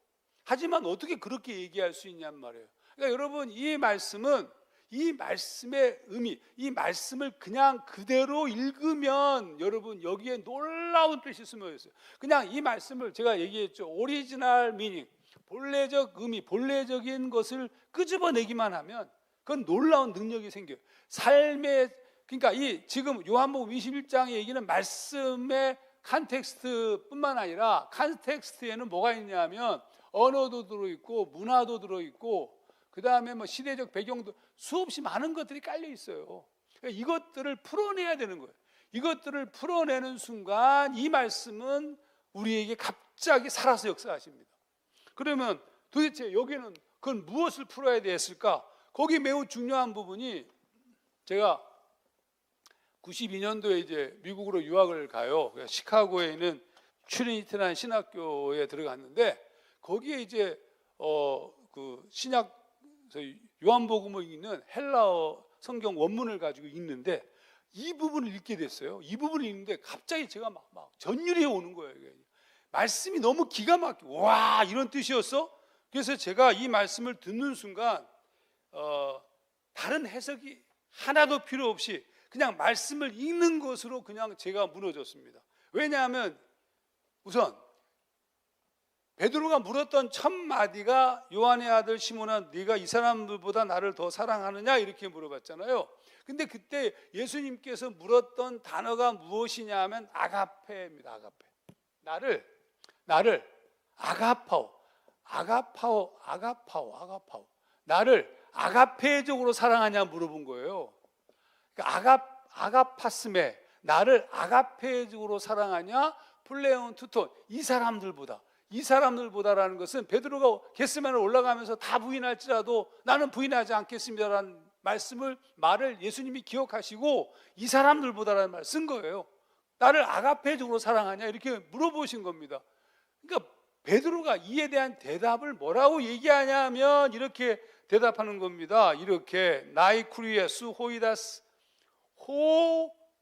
하지만 어떻게 그렇게 얘기할 수 있냔 말이에요. 그러니까 여러분 이 말씀은 이 말씀의 의미, 이 말씀을 그냥 그대로 읽으면 여러분 여기에 놀라운 뜻이 숨어 있어요. 그냥 이 말씀을 제가 얘기했죠. 오리지널 미닝, 본래적 의미, 본래적인 것을 끄집어내기만 하면 그건 놀라운 능력이 생겨요. 삶의 그러니까 이 지금 요한복음 21장의 얘기는 말씀의 컨텍스트뿐만 아니라 컨텍스트에는 뭐가 있냐면 언어도 들어있고 문화도 들어있고 그 다음에 뭐 시대적 배경도 수없이 많은 것들이 깔려 있어요. 그러니까 이것들을 풀어내야 되는 거예요. 이것들을 풀어내는 순간 이 말씀은 우리에게 갑자기 살아서 역사하십니다. 그러면 도대체 여기는 그건 무엇을 풀어야 됐을까? 거기 매우 중요한 부분이 제가 92년도에 이제 미국으로 유학을 가요. 시카고에 있는 트리니티라는 신학교에 들어갔는데 거기에 이제 그 신약 요한복음을 읽는 헬라어 성경 원문을 가지고 읽는데 이 부분을 읽게 됐어요. 이 부분을 읽는데 갑자기 제가 막 전율이 오는 거예요. 말씀이 너무 기가 막히고 와 이런 뜻이었어? 그래서 제가 이 말씀을 듣는 순간 다른 해석이 하나도 필요 없이 그냥 말씀을 읽는 것으로 그냥 제가 무너졌습니다. 왜냐하면 우선 베드로가 물었던 첫 마디가 요한의 아들 시몬아 네가 이 사람들보다 나를 더 사랑하느냐 이렇게 물어봤잖아요. 근데 그때 예수님께서 물었던 단어가 무엇이냐 하면 아가페입니다. 아가페. 나를 아가파오 나를 아가페적으로 사랑하냐 물어본 거예요. 그러니까 아가파스메 나를 아가페적으로 사랑하냐 플레온 투톤 이 사람들보다라는 것은 베드로가 겟세마네로 올라가면서 다 부인할지라도 나는 부인하지 않겠습니다라는 말을 예수님이 기억하시고 이 사람들보다라는 말을 쓴 거예요. 나를 아가페적으로 사랑하냐 이렇게 물어보신 겁니다. 그러니까 베드로가 이에 대한 대답을 뭐라고 얘기하냐면 이렇게 대답하는 겁니다. 이렇게 나이쿠리에스 호이다스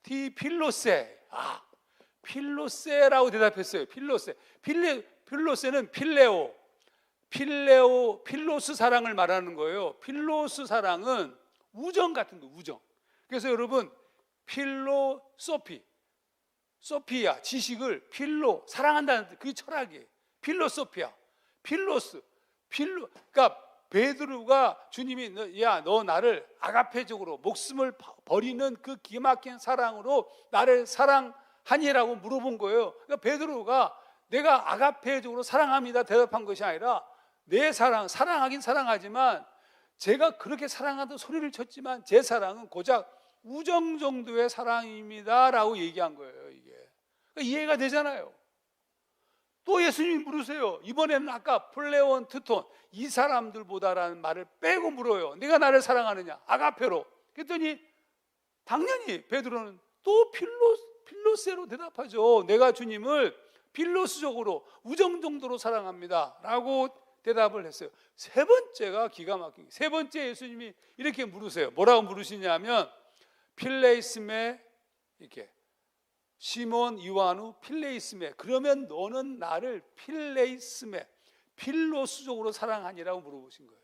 호티필로세 필로세라고 대답했어요. 필로세는 필로스 사랑을 말하는 거예요. 필로스 사랑은 우정 같은 거, 우정. 그래서 여러분 소피아 지식을 필로 사랑한다는 뜻, 그게 철학이에요. 필로소피아, 그러니까 베드로가 주님이 너 나를 아가페적으로 목숨을 버리는 그 기막힌 사랑으로 나를 사랑하니라고 물어본 거예요. 그러니까 베드로가 내가 아가페적으로 사랑합니다 대답한 것이 아니라 내 사랑하긴 사랑하지만 제가 그렇게 사랑하던 소리를 쳤지만 제 사랑은 고작 우정 정도의 사랑입니다라고 얘기한 거예요. 이게 그러니까 이해가 되잖아요. 또 예수님이 물으세요. 이번에는 아까 플레온 투톤 이 사람들보다라는 말을 빼고 물어요. 내가 나를 사랑하느냐 아가페로. 그랬더니 당연히 베드로는 또 필로세로 대답하죠. 내가 주님을 필로스적으로 우정 정도로 사랑합니다 라고 대답을 했어요. 세 번째가 기가 막힌, 세 번째 예수님이 이렇게 물으세요. 뭐라고 물으시냐면 필레이스메, 이렇게 시몬 요한우 필레이스메, 그러면 너는 나를 필레이스메, 필로스적으로 사랑하니라고 물어보신 거예요.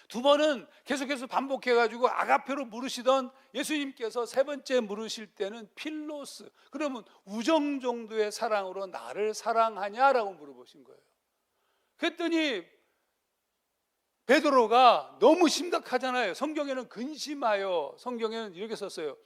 두 번은 계속해서 반복해가지고 아가페로 물으시던 예수님께서 세 번째 물으실 때는 필로스, 그러면 우정 정도의 사랑으로 나를 사랑하냐라고 물어보신 거예요. 그랬더니 베드로가 너무 심각하잖아요. 성경에는 근심하여, 성경에는 이렇게 썼어요.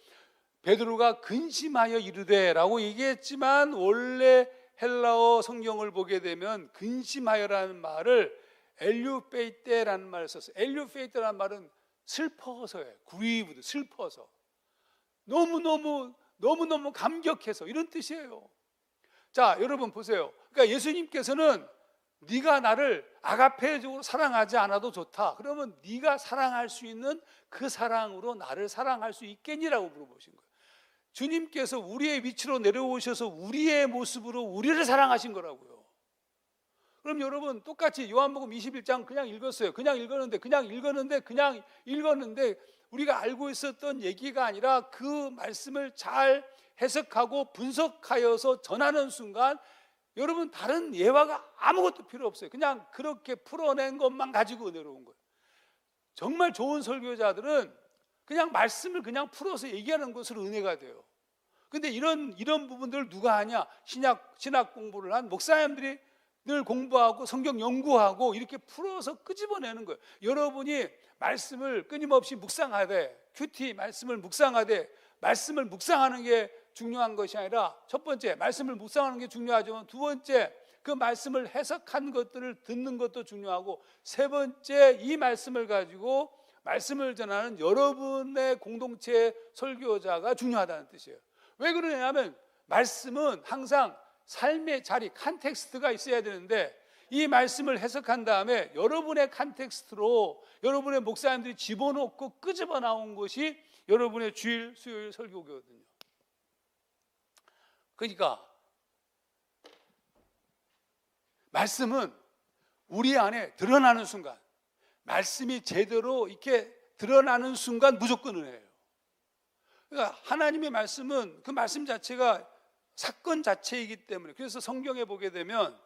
베드로가 근심하여 이르되라고 얘기했지만 원래 헬라어 성경을 보게 되면 근심하여라는 말을 엘류페이테라는 말을 썼어요. 엘류페이테라는 말은 슬퍼서예요. grieved, 슬퍼서, 너무너무 감격해서, 이런 뜻이에요. 자, 여러분 보세요. 그러니까 예수님께서는 네가 나를 아가페적으로 사랑하지 않아도 좋다. 그러면 네가 사랑할 수 있는 그 사랑으로 나를 사랑할 수 있겠니라고 물어보신 거예요. 주님께서 우리의 위치로 내려오셔서 우리의 모습으로 우리를 사랑하신 거라고요. 그럼 여러분 똑같이 요한복음 21장 그냥 읽었어요. 그냥 읽었는데 우리가 알고 있었던 얘기가 아니라 그 말씀을 잘 해석하고 분석하여서 전하는 순간 여러분 다른 예화가 아무것도 필요 없어요. 그냥 그렇게 풀어낸 것만 가지고 은혜로 온 거예요. 정말 좋은 설교자들은 그냥 말씀을 그냥 풀어서 얘기하는 것으로 은혜가 돼요. 근데 이런 부분들을 누가 하냐? 신학 공부를 한 목사님들이 늘 공부하고 성경 연구하고 이렇게 풀어서 끄집어내는 거예요. 여러분이 말씀을 끊임없이 묵상하되, 큐티 말씀을 묵상하되, 말씀을 묵상하는 게 중요한 것이 아니라, 첫 번째 말씀을 묵상하는 게 중요하지만 두 번째 그 말씀을 해석한 것들을 듣는 것도 중요하고, 세 번째 이 말씀을 가지고 말씀을 전하는 여러분의 공동체 설교자가 중요하다는 뜻이에요. 왜 그러냐면 말씀은 항상 삶의 자리, 컨텍스트가 있어야 되는데 이 말씀을 해석한 다음에 여러분의 컨텍스트로 여러분의 목사님들이 집어넣고 끄집어 나온 것이 여러분의 주일, 수요일 설교거든요. 그러니까 말씀은 우리 안에 드러나는 순간, 말씀이 제대로 이렇게 드러나는 순간 무조건 은혜예요. 그러니까 하나님의 말씀은 그 말씀 자체가 사건 자체이기 때문에, 그래서 성경에 보게 되면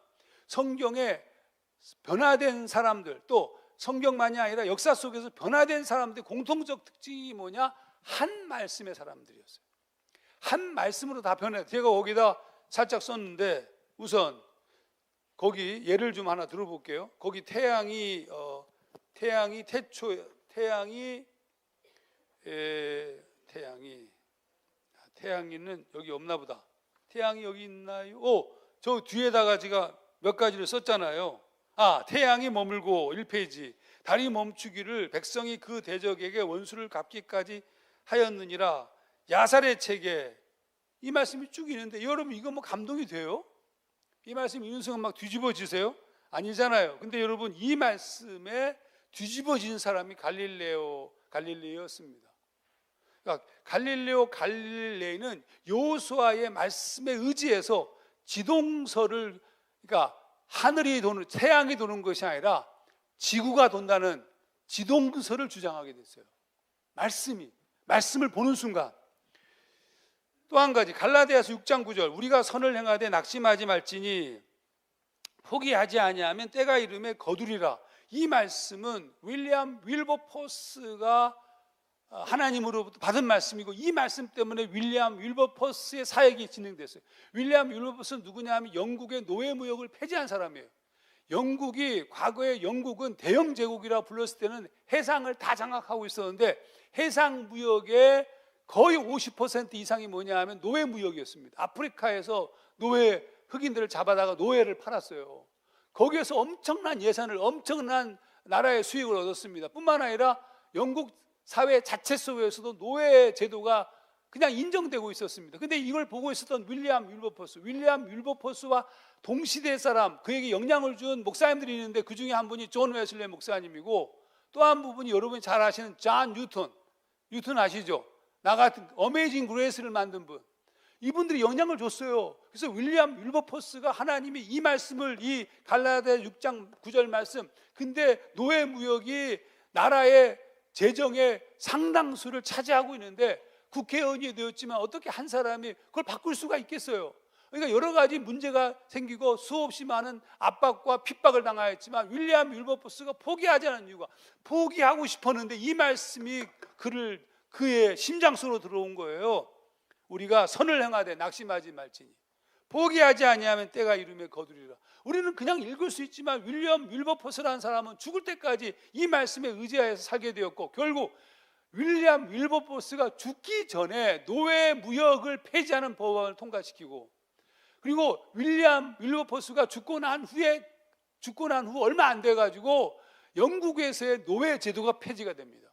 성경에 변화된 사람들, 또 성경만이 아니라 역사 속에서 변화된 사람들의 공통적 특징이 뭐냐? 한 말씀의 사람들이었어요. 한 말씀으로 다 변해. 제가 거기다 살짝 썼는데, 우선 거기 예를 좀 하나 들어볼게요. 거기 태양이는 여기 없나 보다. 태양이 여기 있나요? 저 뒤에다가 제가 몇 가지를 썼잖아요. 태양이 머물고 1페이지, 달이 멈추기를 백성이 그 대적에게 원수를 갚기까지 하였느니라. 야살의 책에 이 말씀이 쭉 있는데 여러분 이거 뭐 감동이 돼요? 이 말씀 읽는 순간 막 뒤집어지세요? 아니잖아요. 근데 여러분 이 말씀에 뒤집어진 사람이 갈릴레오였습니다. 그러니까 갈릴레이는 여호수아의 말씀에 의지해서 지동설을, 그러니까 하늘이 도는, 태양이 도는 것이 아니라 지구가 돈다는 지동설을 주장하게 됐어요. 말씀을 보는 순간. 또 한 가지, 갈라디아서 6장 9절, 우리가 선을 행하되 낙심하지 말지니 포기하지 아니하면 때가 이르매 거두리라. 이 말씀은 윌리엄 윌버포스가 하나님으로부터 받은 말씀이고, 이 말씀 때문에 윌리엄 윌버포스의 사역이 진행됐어요. 윌리엄 윌버포스는 누구냐 하면 영국의 노예무역을 폐지한 사람이에요. 과거에 영국은 대영 제국이라고 불렀을 때는 해상을 다 장악하고 있었는데 해상 무역의 거의 50% 이상이 뭐냐 하면 노예무역이었습니다. 아프리카에서 흑인들을 잡아다가 노예를 팔았어요. 거기에서 엄청난 예산을, 엄청난 나라의 수익을 얻었습니다. 뿐만 아니라 영국 사회 자체 속에서도 노예 제도가 그냥 인정되고 있었습니다. 근데 이걸 보고 있었던 윌리엄 윌버포스와 동시대 사람, 그에게 영향을 준 목사님들이 있는데 그 중에 한 분이 존 웨슬리 목사님이고, 또 한 부분이 여러분이 잘 아시는 존 뉴턴 아시죠? 나 같은 어메이징 그레이스를 만든 분. 이분들이 영향을 줬어요. 그래서 윌리엄 윌버포스가 하나님이 이 말씀을, 이 갈라디아 6장 9절 말씀, 근데 노예 무역이 나라의 재정의 상당수를 차지하고 있는데 국회의원이 되었지만 어떻게 한 사람이 그걸 바꿀 수가 있겠어요? 그러니까 여러 가지 문제가 생기고 수없이 많은 압박과 핍박을 당하였지만 윌리엄 윌버포스가 포기하지 않은 이유가, 포기하고 싶었는데 이 말씀이 그의 심장 속으로 들어온 거예요. 우리가 선을 행하되 낙심하지 말지니 포기하지 아니하면 때가 이르면 거두리라. 우리는 그냥 읽을 수 있지만 윌리엄 윌버포스라는 사람은 죽을 때까지 이 말씀에 의지하여서 살게 되었고, 결국 윌리엄 윌버포스가 죽기 전에 노예 무역을 폐지하는 법안을 통과시키고, 그리고 윌리엄 윌버포스가 죽고 난 후 얼마 안 돼가지고 영국에서의 노예 제도가 폐지가 됩니다.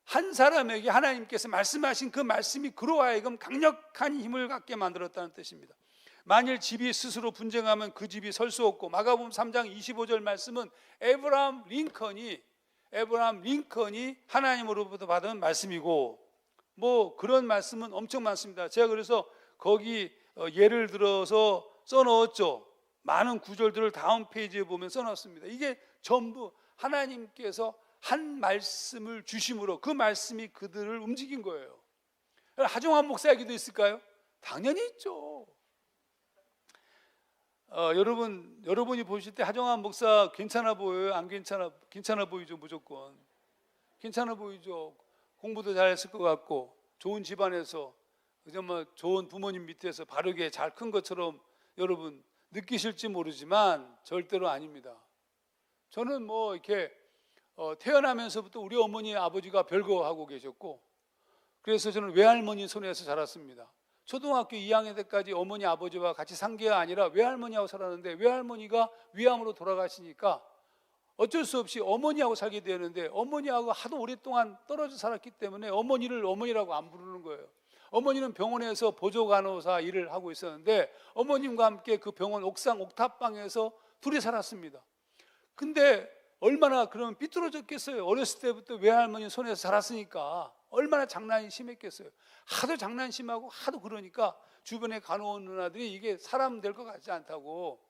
한 사람에게 하나님께서 말씀하신 그 말씀이 그로 하여금 강력한 힘을 갖게 만들었다는 뜻입니다. 만일 집이 스스로 분쟁하면 그 집이 설 수 없고, 마가복음 3장 25절 말씀은 에브라함 링컨이 하나님으로부터 받은 말씀이고, 뭐 그런 말씀은 엄청 많습니다. 제가 그래서 거기 예를 들어서 써넣었죠. 많은 구절들을 다음 페이지에 보면 써놨습니다. 이게 전부 하나님께서 한 말씀을 주심으로 그 말씀이 그들을 움직인 거예요. 하정환 목사에게도 있을까요? 당연히 있죠. 여러분이 보실 때 하정환 목사 괜찮아 보여요? 안 괜찮아 보이죠? 무조건 괜찮아 보이죠. 공부도 잘했을 것 같고, 좋은 집안에서 정말 좋은 부모님 밑에서 바르게 잘 큰 것처럼 여러분 느끼실지 모르지만 절대로 아닙니다. 저는 뭐 이렇게 태어나면서부터 우리 어머니 아버지가 별거 하고 계셨고, 그래서 저는 외할머니 손에서 자랐습니다. 초등학교 2학년 때까지 어머니 아버지와 같이 산 게 아니라 외할머니하고 살았는데, 외할머니가 위암으로 돌아가시니까 어쩔 수 없이 어머니하고 살게 되는데, 어머니하고 하도 오랫동안 떨어져 살았기 때문에 어머니를 어머니라고 안 부르는 거예요. 어머니는 병원에서 보조간호사 일을 하고 있었는데 어머님과 함께 그 병원 옥상 옥탑방에서 둘이 살았습니다. 근데 얼마나 그러면 삐뚤어졌겠어요. 어렸을 때부터 외할머니 손에서 자랐으니까 얼마나 장난이 심했겠어요. 하도 장난 심하고 하도 그러니까 주변에 간호원 누나들이 이게 사람 될 것 같지 않다고,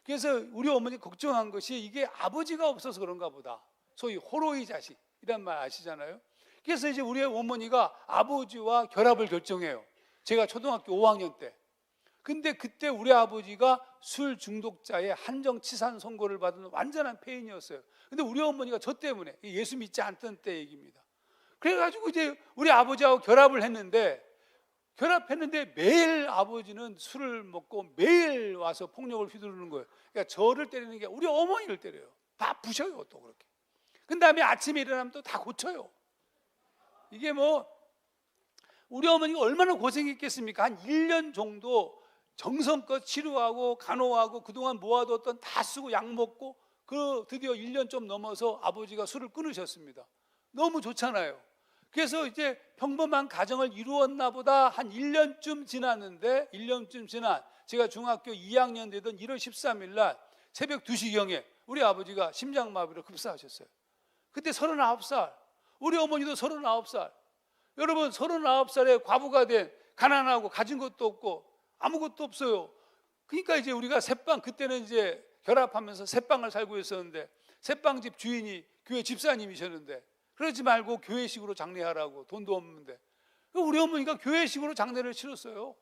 그래서 우리 어머니 걱정한 것이 이게 아버지가 없어서 그런가 보다. 소위 호로이 자식 이란 말 아시잖아요. 그래서 이제 우리 어머니가 아버지와 결합을 결정해요. 제가 초등학교 5학년 때. 근데 그때 우리 아버지가 술 중독자의 한정치산 선고를 받은 완전한 폐인이었어요. 근데 우리 어머니가 저 때문에, 예수 믿지 않던 때 얘기입니다. 그래가지고 이제 우리 아버지하고 결합했는데 매일 아버지는 술을 먹고 매일 와서 폭력을 휘두르는 거예요. 그러니까 저를 때리는 게 우리 어머니를 때려요. 다 부셔요, 또 그렇게. 그 다음에 아침에 일어나면 또 다 고쳐요. 이게 뭐 우리 어머니가 얼마나 고생했겠습니까? 한 1년 정도 정성껏 치료하고 간호하고 그동안 모아뒀던 다 쓰고 약 먹고, 드디어 1년 좀 넘어서 아버지가 술을 끊으셨습니다. 너무 좋잖아요. 그래서 이제 평범한 가정을 이루었나 보다 한 1년쯤 지났는데, 1년쯤 지난 제가 중학교 2학년 되던 1월 13일 날 새벽 2시경에 우리 아버지가 심장마비로 급사하셨어요. 그때 39살. 우리 어머니도 39살. 여러분, 39살에 과부가 된, 가난하고 가진 것도 없고 아무것도 없어요. 그러니까 이제 우리가 새빵, 그때는 이제 결합하면서 새빵을 살고 있었는데, 새빵집 주인이 교회 집사님이셨는데 그러지 말고 교회식으로 장례하라고, 돈도 없는데. 우리 어머니가 교회식으로 장례를 치렀어요.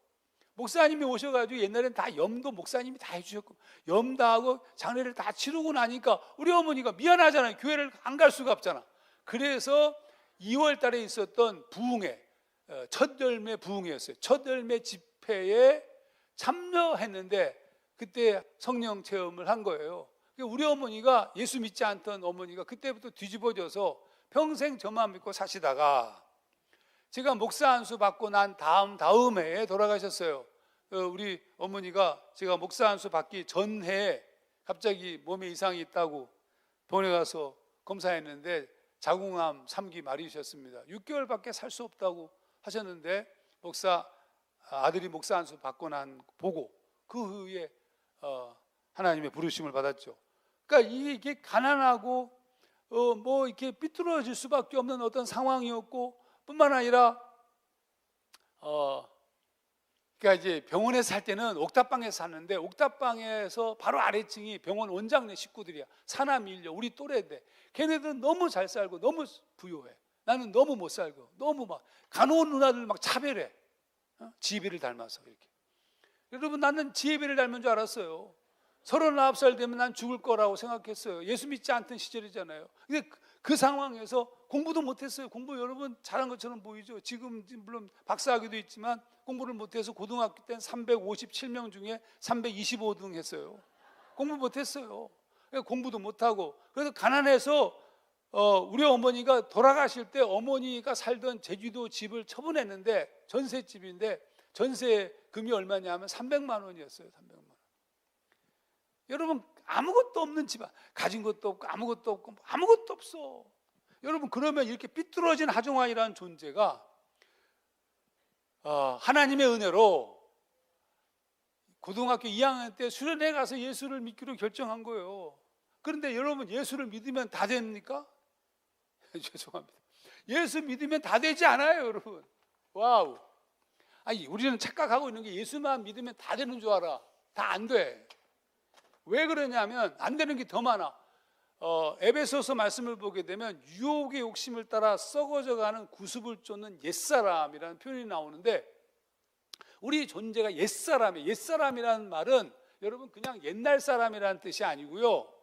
목사님이 오셔가지고, 옛날엔 다 염도 목사님이 다 해주셨고 염다하고 장례를 다 치르고 나니까 우리 어머니가 미안하잖아요. 교회를 안 갈 수가 없잖아. 그래서 2월 달에 있었던 부흥회, 첫 열매 부흥회였어요. 첫 열매 집회에 참여했는데 그때 성령 체험을 한 거예요. 우리 어머니가, 예수 믿지 않던 어머니가 그때부터 뒤집어져서 평생 저만 믿고 사시다가 제가 목사 안수 받고 난 다음 해에 돌아가셨어요. 우리 어머니가 제가 목사 안수 받기 전해에 갑자기 몸에 이상이 있다고 병원에 가서 검사했는데 자궁암 3기 말이셨습니다. 6개월밖에 살 수 없다고 하셨는데, 아들이 목사 안수 받고 난 보고 그 후에 하나님의 부르심을 받았죠. 그러니까 이게 가난하고 뭐 이렇게 삐뚤어질 수밖에 없는 어떤 상황이었고, 뿐만 아니라 그러니까 이제 병원에 살 때는 옥탑방에 사는데 옥탑방에서 바로 아래층이 병원 원장네 식구들이야. 사남 일녀 우리 또래인데 걔네들은 너무 잘 살고 너무 부유해. 나는 너무 못 살고 너무 막 간호원 누나들 막 차별해. 지혜비를 닮아서 이렇게. 여러분 나는 지혜비를 닮은 줄 알았어요. 39살 되면 난 죽을 거라고 생각했어요. 예수 믿지 않던 시절이잖아요. 근데 그 상황에서 공부도 못했어요. 공부 여러분 잘한 것처럼 보이죠. 지금 물론 박사학위도 있지만 공부를 못해서 고등학교 때는 357명 중에 325등 했어요. 공부 못했어요. 공부도 못하고 그래서 가난해서 우리 어머니가 돌아가실 때 어머니가 살던 제주도 집을 처분했는데 전셋집인데 전세금이 얼마냐면 300만 원이었어요. 300만 원. 여러분 아무것도 없는 집안, 가진 것도 없고 아무것도 없고 아무것도 없어. 여러분 그러면 이렇게 삐뚤어진 하정환이라는 존재가 하나님의 은혜로 고등학교 2학년 때 수련회 가서 예수를 믿기로 결정한 거예요. 그런데 여러분 예수를 믿으면 다 됩니까? 죄송합니다. 예수 믿으면 다 되지 않아요, 여러분. 와우. 아니 우리는 착각하고 있는 게 예수만 믿으면 다 되는 줄 알아. 다 안 돼. 왜 그러냐면 안 되는 게 더 많아. 에베소서 말씀을 보게 되면 유혹의 욕심을 따라 썩어져가는 구습을 쫓는 옛사람이라는 표현이 나오는데 우리 존재가 옛사람이에요. 옛사람이라는 말은 여러분 그냥 옛날 사람이라는 뜻이 아니고요.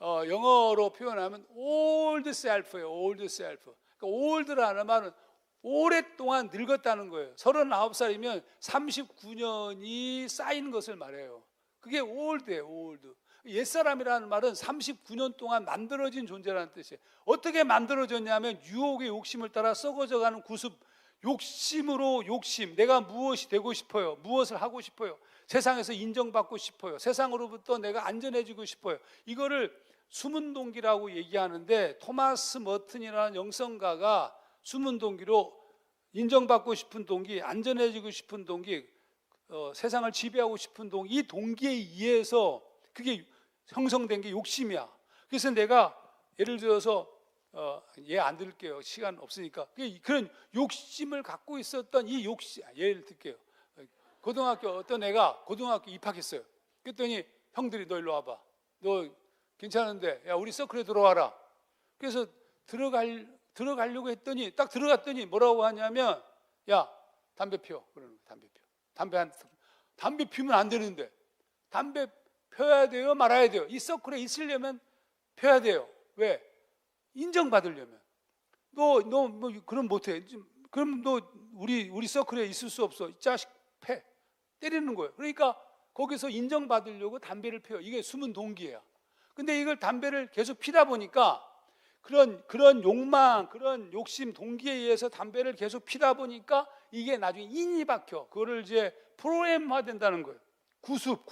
영어로 표현하면 old self예요. old self. 그러니까 old라는 말은 오랫동안 늙었다는 거예요. 39살이면 39년이 쌓인 것을 말해요. 그게 old예요. old. 옛사람이라는 말은 39년 동안 만들어진 존재라는 뜻이에요. 어떻게 만들어졌냐면 유혹의 욕심을 따라 썩어져가는 구습, 욕심으로 욕심, 내가 무엇이 되고 싶어요, 무엇을 하고 싶어요, 세상에서 인정받고 싶어요, 세상으로부터 내가 안전해지고 싶어요. 이거를 숨은 동기라고 얘기하는데 토마스 머튼이라는 영성가가 숨은 동기로 인정받고 싶은 동기, 안전해지고 싶은 동기, 세상을 지배하고 싶은 동기, 이 동기에 의해서 그게 형성된 게 욕심이야. 그래서 내가 예를 들어서 예 안 들을게요. 시간 없으니까. 그런 욕심을 갖고 있었던 이 욕심, 예를 들게요. 고등학교 어떤 애가 고등학교 입학했어요. 그랬더니 형들이 너 일로 와봐. 너 괜찮은데 야 우리 서클에 들어와라. 그래서 들어가려고 했더니 딱 들어갔더니 뭐라고 하냐면 야 담배 피워. 그러는 거야. 담배 피워. 담배 피우면 안 되는데 담배 펴야 돼요, 말아야 돼요. 이 서클에 있으려면 펴야 돼요. 왜? 인정받으려면. 너 뭐 그럼 못해. 그럼 너 우리 서클에 있을 수 없어. 이 자식 패. 때리는 거예요. 그러니까 거기서 인정받으려고 담배를 피워. 이게 숨은 동기예요. 근데 이걸 담배를 계속 피다 보니까 그런 욕망, 그런 욕심, 동기에 의해서 담배를 계속 피다 보니까 이게 나중에 인이 박혀. 그거를 이제 프로그램화 된다는 거예요. 구습.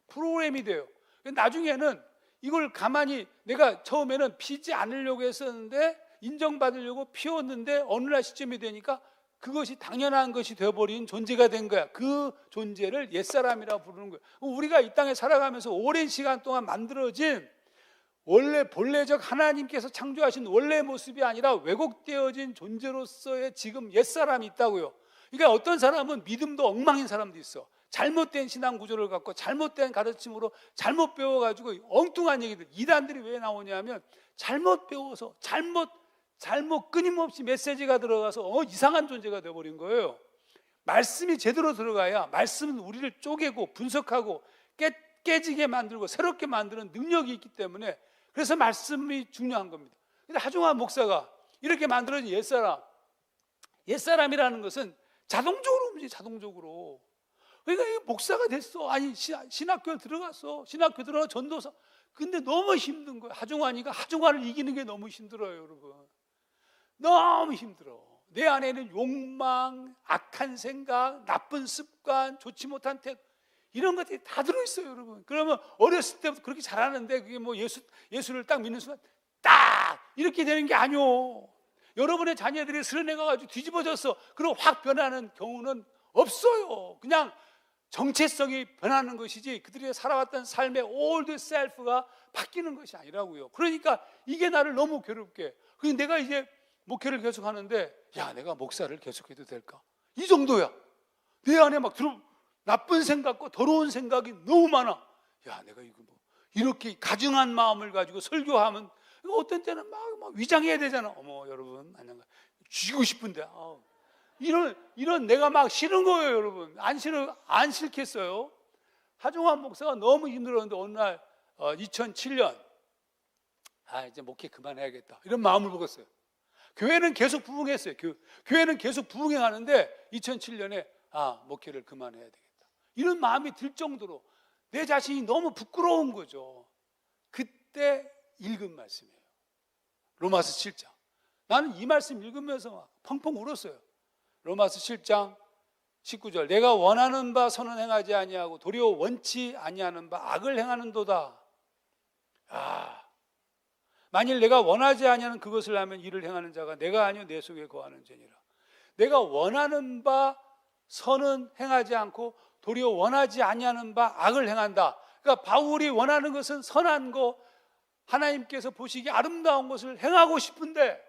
프로그램이 돼요. 나중에는 이걸 가만히 내가 처음에는 피지 않으려고 했었는데 인정받으려고 피웠는데 어느 날 시점이 되니까 그것이 당연한 것이 되어버린 존재가 된 거야. 그 존재를 옛사람이라고 부르는 거예요. 우리가 이 땅에 살아가면서 오랜 시간 동안 만들어진 원래 본래적 하나님께서 창조하신 원래 모습이 아니라 왜곡되어진 존재로서의 지금 옛사람이 있다고요. 그러니까 어떤 사람은 믿음도 엉망인 사람도 있어. 잘못된 신앙 구조를 갖고 잘못된 가르침으로 잘못 배워가지고 엉뚱한 얘기들, 이단들이 왜 나오냐면 잘못 배워서 잘못 끊임없이 메시지가 들어가서 이상한 존재가 되어버린 거예요. 말씀이 제대로 들어가야 말씀은 우리를 쪼개고 분석하고 깨지게 만들고 새롭게 만드는 능력이 있기 때문에 그래서 말씀이 중요한 겁니다. 근데 하정환 목사가 이렇게 만들어진 옛사람이라는 것은 자동적으로 움직여. 자동적으로. 그러니까 목사가 됐어. 아니 신학교 들어갔어. 신학교 들어가 전도사. 근데 너무 힘든 거예요. 하정환을 이기는 게 너무 힘들어요, 여러분. 너무 힘들어. 내 안에는 욕망, 악한 생각, 나쁜 습관, 좋지 못한 태도 이런 것들이 다 들어있어요, 여러분. 그러면 어렸을 때부터 그렇게 잘하는데 그게 뭐 예수를 딱 믿는 순간 딱 이렇게 되는 게 아니오. 여러분의 자녀들이 수련회 가가지고 뒤집어졌어. 그리고 확 변하는 경우는 없어요. 그냥 정체성이 변하는 것이지 그들이 살아왔던 삶의 old self가 바뀌는 것이 아니라고요. 그러니까 이게 나를 너무 괴롭게. 그래서 내가 이제 목회를 계속하는데 야 내가 목사를 계속해도 될까? 이 정도야. 내 안에 막 나쁜 생각과 더러운 생각이 너무 많아. 야, 내가 이거 뭐 이렇게 가증한 마음을 가지고 설교하면 어떤 때는 막 위장해야 되잖아. 어머, 여러분 안녕하세요. 죽이고 싶은데 이런 내가 막 싫은 거예요, 여러분. 안 싫겠어요. 하종환 목사가 너무 힘들었는데 어느 날 2007년 이제 목회 그만해야겠다 이런 마음을 먹었어요. 교회는 계속 부흥했어요. 교회는 계속 부흥하는데 2007년에 목회를 그만해야 되겠다 이런 마음이 들 정도로 내 자신이 너무 부끄러운 거죠. 그때 읽은 말씀이에요. 로마서 7장. 나는 이 말씀 읽으면서 막 펑펑 울었어요. 로마서 7장 19절. 내가 원하는 바 선은 행하지 아니하고 도리어 원치 아니하는 바 악을 행하는도다. 만일 내가 원하지 아니하는 그것을 하면 이를 행하는 자가 내가 아니요 내 속에 거하는 죄니라. 내가 원하는 바 선은 행하지 않고 도리어 원하지 아니하는 바 악을 행한다. 그러니까 바울이 원하는 것은 선한 거, 하나님께서 보시기에 아름다운 것을 행하고 싶은데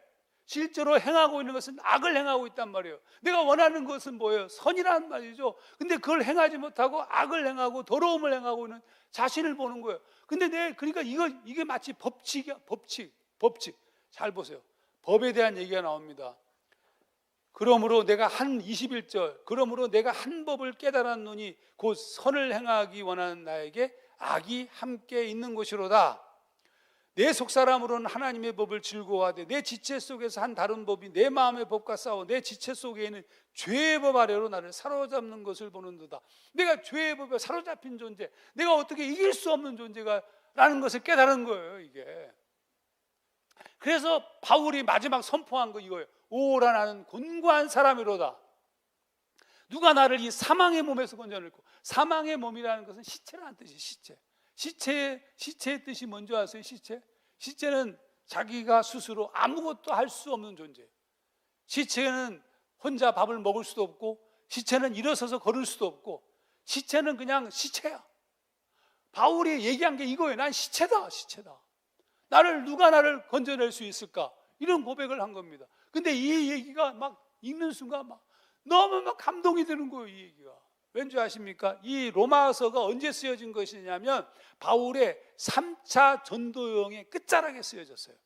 실제로 행하고 있는 것은 악을 행하고 있단 말이에요. 내가 원하는 것은 뭐예요? 선이란 말이죠. 근데 그걸 행하지 못하고 악을 행하고 더러움을 행하고 있는 자신을 보는 거예요. 근데 그러니까 이게 마치 법칙이야. 법칙. 잘 보세요. 법에 대한 얘기가 나옵니다. 그러므로 내가 21절. 그러므로 내가 한 법을 깨달았노니 곧 선을 행하기 원하는 나에게 악이 함께 있는 것이로다. 내 속사람으로는 하나님의 법을 즐거워하되 내 지체 속에서 한 다른 법이 내 마음의 법과 싸워 내 지체 속에 있는 죄의 법 아래로 나를 사로잡는 것을 보는도다. 내가 죄의 법에 사로잡힌 존재, 내가 어떻게 이길 수 없는 존재가라는 것을 깨달은 거예요. 이게. 그래서 바울이 마지막 선포한 거 이거예요. 오라 나는 곤고한 사람이로다. 누가 나를 이 사망의 몸에서 건져낼고, 사망의 몸이라는 것은 시체라는 뜻이에요. 시체의 뜻이 뭔지 아세요? 시체는 자기가 스스로 아무것도 할 수 없는 존재예요. 시체는 혼자 밥을 먹을 수도 없고, 시체는 일어서서 걸을 수도 없고, 시체는 그냥 시체야. 바울이 얘기한 게 이거예요. 난 시체다. 누가 나를 건져낼 수 있을까? 이런 고백을 한 겁니다. 근데 이 얘기가 막 읽는 순간 너무 감동이 드는 거예요. 이 얘기가. 왠지 아십니까? 이 로마서가 언제 쓰여진 것이냐면 바울의 3차 전도여행의 끝자락에 쓰여졌어요.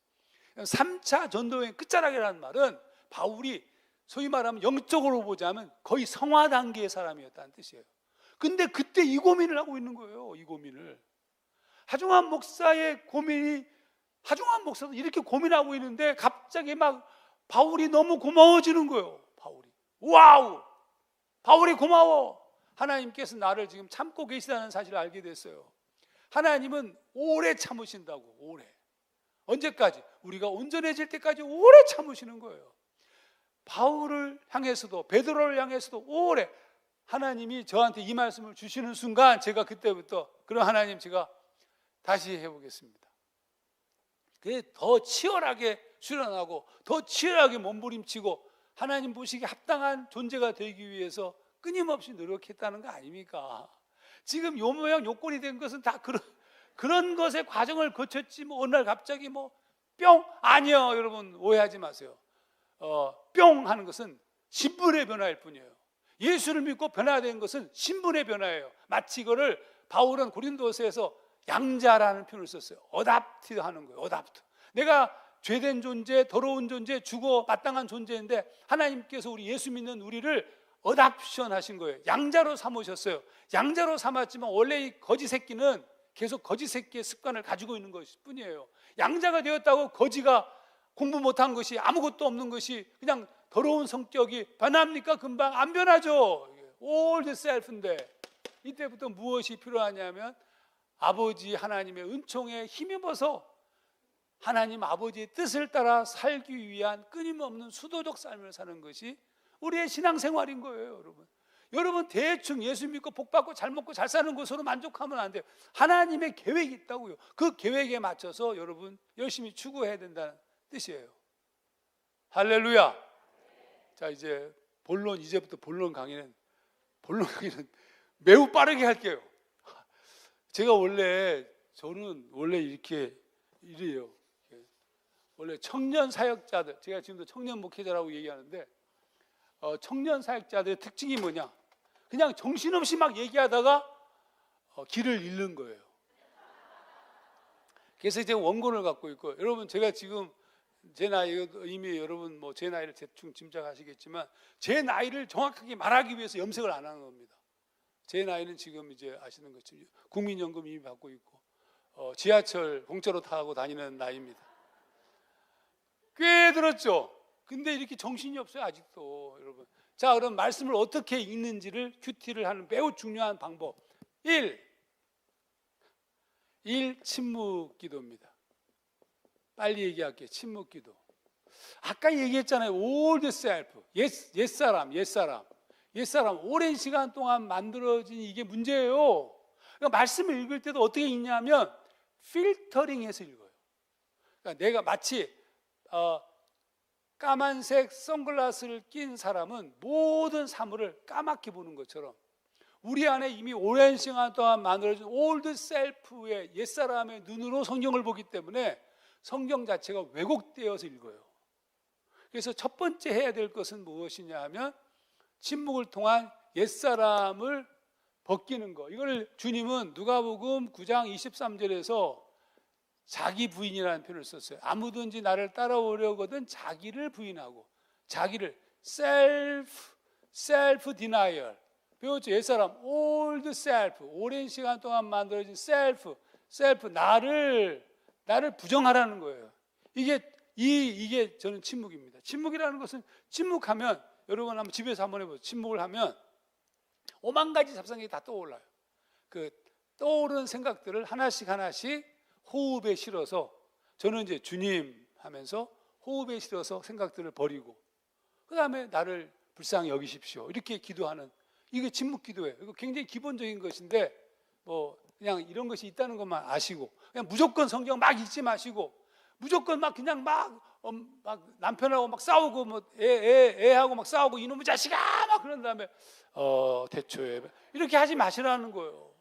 3차 전도여행의 끝자락이라는 말은 바울이 소위 말하면 영적으로 보자면 거의 성화 단계의 사람이었다는 뜻이에요. 근데 그때 이 고민을 하고 있는 거예요. 이 고민을. 하종환 목사도 이렇게 고민하고 있는데 갑자기 바울이 너무 고마워지는 거예요. 와우! 바울이 고마워! 하나님께서 나를 지금 참고 계시다는 사실을 알게 됐어요. 하나님은 오래 참으신다고. 오래. 언제까지? 우리가 온전해질 때까지 오래 참으시는 거예요. 바울을 향해서도 베드로를 향해서도 오래. 하나님이 저한테 이 말씀을 주시는 순간 제가 그때부터 그럼 하나님 제가 다시 해보겠습니다. 그게 더 치열하게 수련하고 더 치열하게 몸부림치고 하나님 보시기에 합당한 존재가 되기 위해서 끊임없이 노력했다는 거 아닙니까? 지금 요 모양 요꼴이 된 것은 다 그런 것의 과정을 거쳤지 어느 날 갑자기 뿅? 아니요, 여러분 오해하지 마세요. 뿅 하는 것은 신분의 변화일 뿐이에요. 예수를 믿고 변화된 것은 신분의 변화예요. 마치 이거를 바울은 고린도서에서 양자라는 표현을 썼어요. 어답트 하는 거예요. 어답트. 내가 죄된 존재, 더러운 존재, 죽어 마땅한 존재인데 하나님께서 우리 예수 믿는 우리를 어답션 하신 거예요. 양자로 삼으셨어요. 양자로 삼았지만 원래 이 거지 새끼는 계속 거지 새끼의 습관을 가지고 있는 것일 뿐이에요. 양자가 되었다고 거지가 공부 못한 것이 아무것도 없는 것이 그냥 더러운 성격이 변합니까? 금방 안 변하죠. All the self인데 이때부터 무엇이 필요하냐면 아버지 하나님의 은총에 힘입어서 하나님 아버지의 뜻을 따라 살기 위한 끊임없는 수도적 삶을 사는 것이 우리의 신앙생활인 거예요. 여러분 대충 예수 믿고 복 받고 잘 먹고 잘 사는 것으로 만족하면 안 돼요. 하나님의 계획이 있다고요. 그 계획에 맞춰서 여러분 열심히 추구해야 된다는 뜻이에요. 할렐루야. 자, 이제부터 본론 강의는 매우 빠르게 할게요. 저는 원래 이래요. 원래 청년 사역자들, 제가 지금도 청년 목회자라고 얘기하는데 청년 사역자들의 특징이 뭐냐? 그냥 정신없이 막 얘기하다가 길을 잃는 거예요. 그래서 이제 원본을 갖고 있고, 여러분 제가 지금 제 나이, 이미 여러분 뭐 제 나이를 대충 짐작하시겠지만 제 나이를 정확하게 말하기 위해서 염색을 안 하는 겁니다. 제 나이는 지금 이제 아시는 것처럼 국민연금 이미 받고 있고 지하철 공짜로 타고 다니는 나이입니다. 꽤 들었죠? 근데 이렇게 정신이 없어요 아직도. 여러분, 자, 그럼 말씀을 어떻게 읽는지를 큐티를 하는 매우 중요한 방법 1. 침묵 기도입니다. 빨리 얘기할게요. 침묵 기도. 아까 얘기했잖아요. old self, 옛사람. 오랜 시간 동안 만들어진 이게 문제예요. 그러니까 말씀을 읽을 때도 어떻게 읽냐면 필터링해서 읽어요. 그러니까 내가 마치 까만색 선글라스를 낀 사람은 모든 사물을 까맣게 보는 것처럼 우리 안에 이미 오랜 시간 동안 만들어진 올드 셀프의 옛사람의 눈으로 성경을 보기 때문에 성경 자체가 왜곡되어서 읽어요. 그래서 첫 번째 해야 될 것은 무엇이냐 하면 침묵을 통한 옛사람을 벗기는 거. 이걸 주님은 누가복음 9장 23절에서 자기 부인이라는 표현을 썼어요. 아무든지 나를 따라오려거든 자기를 부인하고, 자기를 self denial. 배웠죠? 옛사람 old self, 오랜 시간 동안 만들어진 self 나를 부정하라는 거예요. 이게 저는 침묵입니다. 침묵이라는 것은, 침묵하면 여러분 한번 집에서 한번 해보세요. 침묵을 하면 오만 가지 잡생각이 다 떠올라요. 그 떠오르는 생각들을 하나씩 호흡에 실어서, 저는 이제 주님 하면서 호흡에 실어서 생각들을 버리고, 그 다음에 나를 불쌍히 여기십시오 이렇게 기도하는, 이게 침묵 기도예요. 이거 굉장히 기본적인 것인데 뭐 그냥 이런 것이 있다는 것만 아시고, 그냥 무조건 성경 막 읽지 마시고, 무조건 막 그냥 막 남편하고 막 싸우고 뭐 애하고 막 싸우고 이놈의 자식아 막 그런 다음에 대초에 이렇게 하지 마시라는 거예요.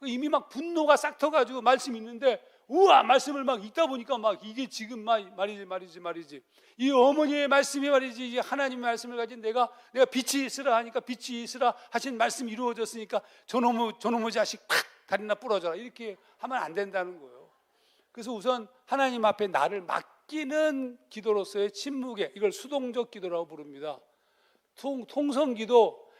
이미 막 분노가 싹 터가지고 말씀 있는데 우와 말씀을 막 읽다 보니까 막 이게 지금 말이지 이 어머니의 말씀이 말이지, 이게 하나님의 말씀을 가진 내가 빛이 있으라 하니까 빛이 있으라 하신 말씀이 이루어졌으니까 저놈의 자식 팍 다리나 부러져라 이렇게 하면 안 된다는 거예요. 그래서 우선 하나님 앞에 나를 맡기는 기도로서의 침묵에, 이걸 수동적 기도라고 부릅니다. 통성기도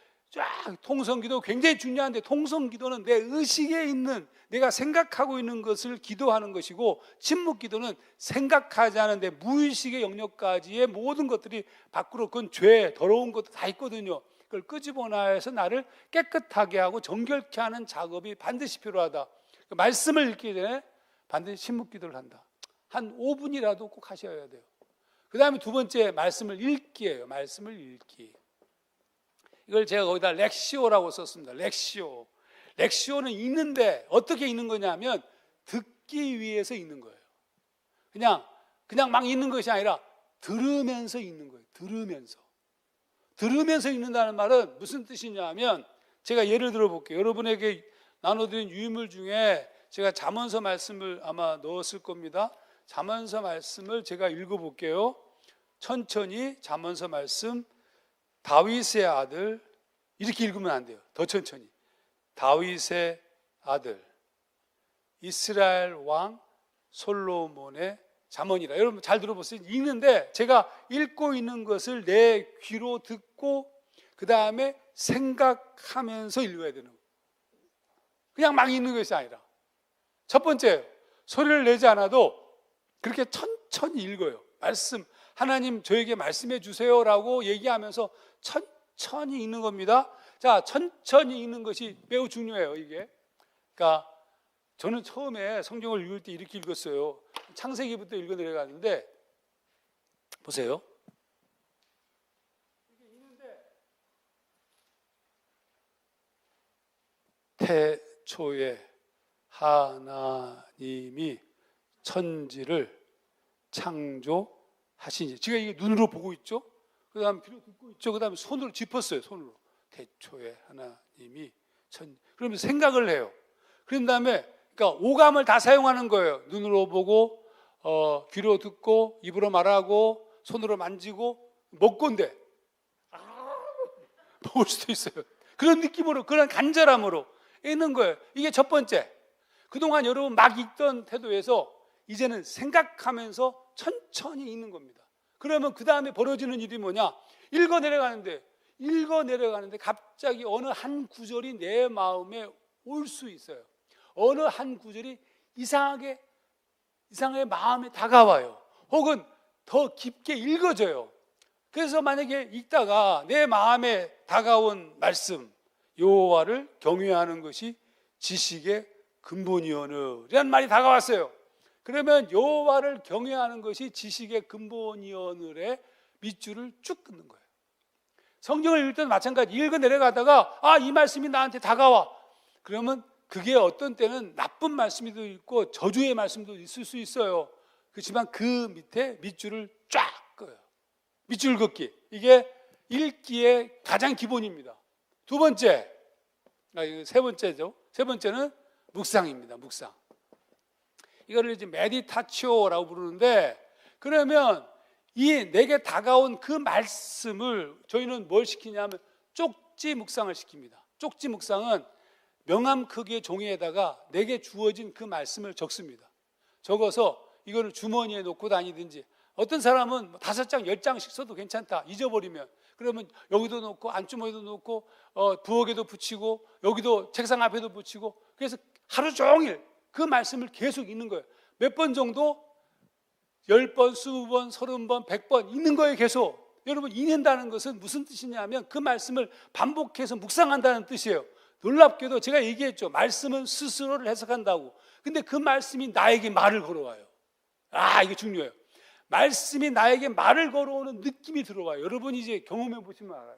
굉장히 중요한데, 통성기도는 내 의식에 있는, 내가 생각하고 있는 것을 기도하는 것이고, 침묵기도는 생각하지 않은데 무의식의 영역까지의 모든 것들이 밖으로, 그건 죄, 더러운 것도 다 있거든요. 그걸 끄집어내서 나를 깨끗하게 하고 정결케 하는 작업이 반드시 필요하다. 말씀을 읽기 전에 반드시 침묵기도를 한다. 한 5분이라도 꼭 하셔야 돼요. 그 다음에 두 번째, 말씀을 읽기예요. 말씀을 읽기. 이걸 제가 거기다 렉시오라고 썼습니다. 렉시오는 읽는데 어떻게 읽는 거냐면 듣기 위해서 읽는 거예요. 그냥 막 읽는 것이 아니라 들으면서 읽는 거예요. 들으면서 읽는다는 말은 무슨 뜻이냐면, 제가 예를 들어 볼게요. 여러분에게 나눠드린 유인물 중에 제가 잠언서 말씀을 아마 넣었을 겁니다. 잠언서 말씀을 제가 읽어볼게요. 천천히 잠언서 말씀, 다윗의 아들, 이렇게 읽으면 안 돼요. 더 천천히. 다윗의 아들, 이스라엘 왕 솔로몬의 잠언이라. 여러분 잘 들어보세요. 읽는데 제가 읽고 있는 것을 내 귀로 듣고 그 다음에 생각하면서 읽어야 되는 거예요. 그냥 막 읽는 것이 아니라. 첫 번째, 소리를 내지 않아도 그렇게 천천히 읽어요. 말씀, 하나님 저에게 말씀해 주세요라고 얘기하면서 천천히 읽는 겁니다. 자, 천천히 읽는 것이 매우 중요해요. 이게, 그러니까 저는 처음에 성경을 읽을 때 이렇게 읽었어요. 창세기부터 읽어 내려가는데 보세요. 이렇게 읽는데 태초에 하나님이 천지를 창조하시니, 제가 이게 눈으로 보고 있죠. 그 다음에 귀로 듣고 있죠. 그 다음에 손으로 짚었어요. 손으로. 태초에 하나님이 그러면서 생각을 해요. 그런 다음에 그러니까 오감을 다 사용하는 거예요. 눈으로 보고, 귀로 듣고, 입으로 말하고, 손으로 만지고, 먹건데 먹을 수도 있어요. 그런 느낌으로, 그런 간절함으로 읽는 거예요. 이게 첫 번째. 그동안 여러분 막 읽던 태도에서 이제는 생각하면서 천천히 읽는 겁니다. 그러면 그 다음에 벌어지는 일이 뭐냐? 읽어 내려가는데 갑자기 어느 한 구절이 내 마음에 올 수 있어요. 어느 한 구절이 이상하게 마음에 다가와요. 혹은 더 깊게 읽어져요. 그래서 만약에 읽다가 내 마음에 다가온 말씀, 여호와를 경외하는 것이 지식의 근본이오늘이라는 말이 다가왔어요. 그러면 여호와를 경외하는 것이 지식의 근본이오늘의 밑줄을 쭉 끊는 거예요. 성경을 읽을 때도 마찬가지. 읽어 내려가다가 이 말씀이 나한테 다가와. 그러면 그게 어떤 때는 나쁜 말씀도 있고 저주의 말씀도 있을 수 있어요. 그렇지만 그 밑에 밑줄을 쫙 꺼요. 밑줄 긋기. 이게 읽기의 가장 기본입니다. 두 번째, 세 번째죠. 세 번째는 묵상입니다. 묵상. 이거를 이제 메디타치오라고 부르는데, 그러면 이 내게 다가온 그 말씀을 저희는 뭘 시키냐면 쪽지 묵상을 시킵니다. 쪽지 묵상은 명함 크기의 종이에다가 내게 주어진 그 말씀을 적습니다. 적어서 이거를 주머니에 놓고 다니든지, 어떤 사람은 5장, 10장씩 써도 괜찮다. 잊어버리면. 그러면 여기도 놓고 안주머니도 놓고 부엌에도 붙이고 여기도 책상 앞에도 붙이고, 그래서 하루 종일 그 말씀을 계속 읽는 거예요. 몇 번 정도? 10번, 20번, 30번, 100번 읽는 거예요. 계속. 여러분, 읽는다는 것은 무슨 뜻이냐면 그 말씀을 반복해서 묵상한다는 뜻이에요. 놀랍게도 제가 얘기했죠. 말씀은 스스로를 해석한다고. 근데 그 말씀이 나에게 말을 걸어와요. 이게 중요해요. 말씀이 나에게 말을 걸어오는 느낌이 들어와요. 여러분이 이제 경험해 보시면 알아요.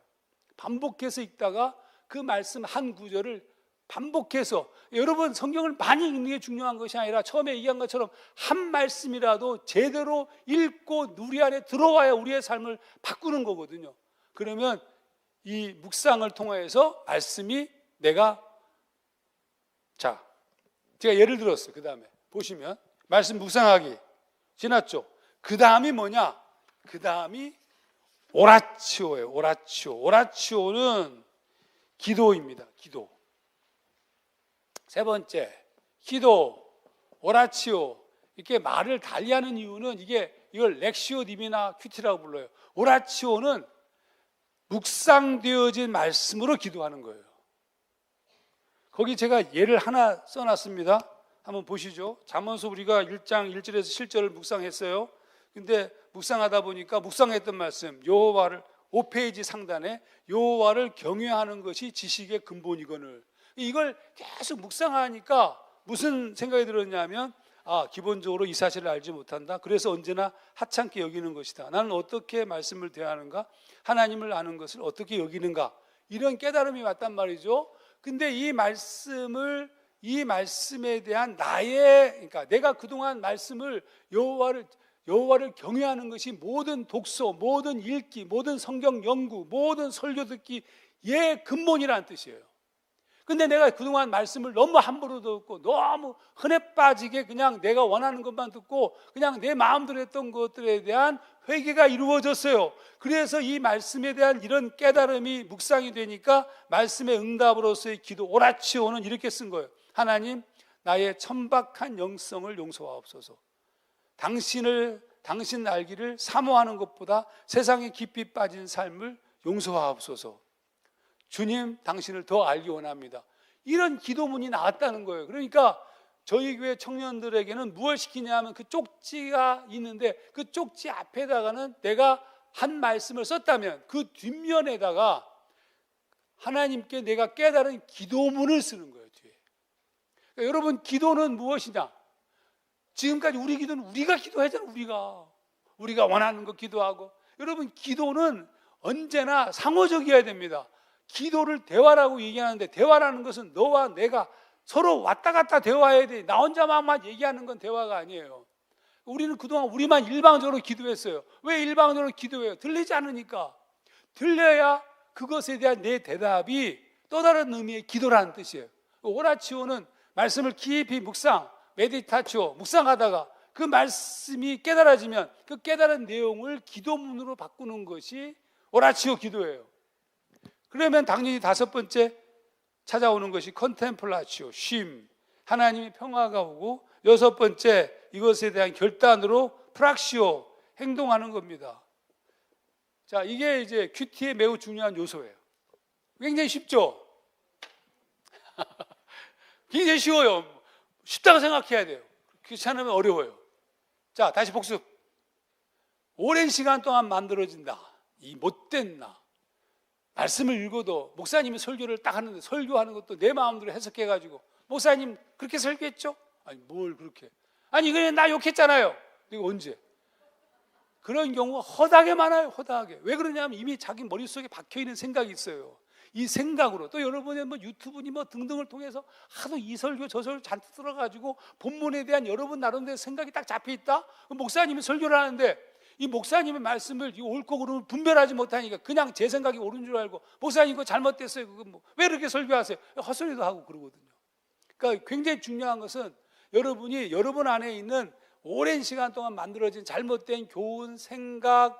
반복해서 읽다가 그 말씀 한 구절을 반복해서, 여러분 성경을 많이 읽는 게 중요한 것이 아니라 처음에 얘기한 것처럼 한 말씀이라도 제대로 읽고 누리 안에 들어와야 우리의 삶을 바꾸는 거거든요. 그러면 이 묵상을 통해서 말씀이 제가 예를 들었어요. 그 다음에 보시면 말씀 묵상하기 지났죠. 그 다음이 뭐냐? 그 다음이 오라치오예요. 오라치오는 기도입니다. 기도. 세 번째, 기도, 오라치오. 이렇게 말을 달리하는 이유는 이걸 렉시오 디비나 큐티라고 불러요. 오라치오는 묵상되어진 말씀으로 기도하는 거예요. 거기 제가 예를 하나 써놨습니다. 한번 보시죠. 잠언서 우리가 1장 1절에서 7절을 묵상했어요. 근데 묵상하다 보니까 묵상했던 말씀, 여호와를 5페이지 상단에 여호와를 경외하는 것이 지식의 근본이거늘. 이걸 계속 묵상하니까 무슨 생각이 들었냐면 기본적으로 이 사실을 알지 못한다. 그래서 언제나 하찮게 여기는 것이다. 나는 어떻게 말씀을 대하는가? 하나님을 아는 것을 어떻게 여기는가? 이런 깨달음이 왔단 말이죠. 근데 이 말씀에 대한 그러니까 내가 그동안 말씀을 여호와를 경외하는 것이 모든 독서, 모든 읽기, 모든 성경 연구, 모든 설교 듣기의 근본이라는 뜻이에요. 근데 내가 그동안 말씀을 너무 함부로 듣고 너무 흔해 빠지게 그냥 내가 원하는 것만 듣고 그냥 내 마음대로 했던 것들에 대한 회개가 이루어졌어요. 그래서 이 말씀에 대한 이런 깨달음이 묵상이 되니까 말씀의 응답으로서의 기도, 오라치오는 이렇게 쓴 거예요. 하나님, 나의 천박한 영성을 용서하옵소서. 당신 알기를 사모하는 것보다 세상에 깊이 빠진 삶을 용서하옵소서. 주님, 당신을 더 알기 원합니다. 이런 기도문이 나왔다는 거예요. 그러니까 저희 교회 청년들에게는 무엇 시키냐면 그 쪽지가 있는데 그 쪽지 앞에다가는 내가 한 말씀을 썼다면 그 뒷면에다가 하나님께 내가 깨달은 기도문을 쓰는 거예요. 뒤에. 그러니까 여러분, 기도는 무엇이냐? 지금까지 우리 기도는 우리가 기도하잖아요. 우리가 원하는 거 기도하고. 여러분, 기도는 언제나 상호적이어야 됩니다. 기도를 대화라고 얘기하는데, 대화라는 것은 너와 내가 서로 왔다 갔다 대화해야 돼. 나 혼자만 얘기하는 건 대화가 아니에요. 우리는 그동안 우리만 일방적으로 기도했어요. 왜 일방적으로 기도해요? 들리지 않으니까. 들려야 그것에 대한 내 대답이 또 다른 의미의 기도라는 뜻이에요. 오라치오는 말씀을 깊이 메디타치오, 묵상하다가 그 말씀이 깨달아지면 그 깨달은 내용을 기도문으로 바꾸는 것이 오라치오 기도예요. 그러면 당연히 다섯 번째 찾아오는 것이 컨템플라치오, 쉼, 하나님의 평화가 오고, 여섯 번째 이것에 대한 결단으로 프락시오, 행동하는 겁니다. 자, 이게 이제 큐티의 매우 중요한 요소예요. 굉장히 쉽죠? 굉장히 쉬워요. 쉽다고 생각해야 돼요. 그렇지 않으면 어려워요. 자, 다시 복습. 오랜 시간 동안 만들어진다. 이 못된 나. 말씀을 읽어도 목사님이 설교를 딱 하는데 설교하는 것도 내 마음대로 해석해가지고 목사님 그렇게 설교했죠? 아니 뭘 그렇게. 아니 그냥 나 욕했잖아요. 이거 언제? 그런 경우가 허다하게 많아요. 허다하게. 왜 그러냐면 이미 자기 머릿속에 박혀있는 생각이 있어요. 이 생각으로 또 여러분의 뭐 유튜브니 뭐 등등을 통해서 하도 이 설교 저 설교 잔뜩 들어가지고 본문에 대한 여러분 나름대로 생각이 딱 잡혀있다. 목사님이 설교를 하는데 이 목사님의 말씀을 옳고 그름을 분별하지 못하니까 그냥 제 생각이 옳은 줄 알고 목사님 그거 잘못됐어요. 그거 뭐 왜 이렇게 설교하세요? 헛소리도 하고 그러거든요. 그러니까 굉장히 중요한 것은 여러분이 여러분 안에 있는 오랜 시간 동안 만들어진 잘못된 교훈, 생각,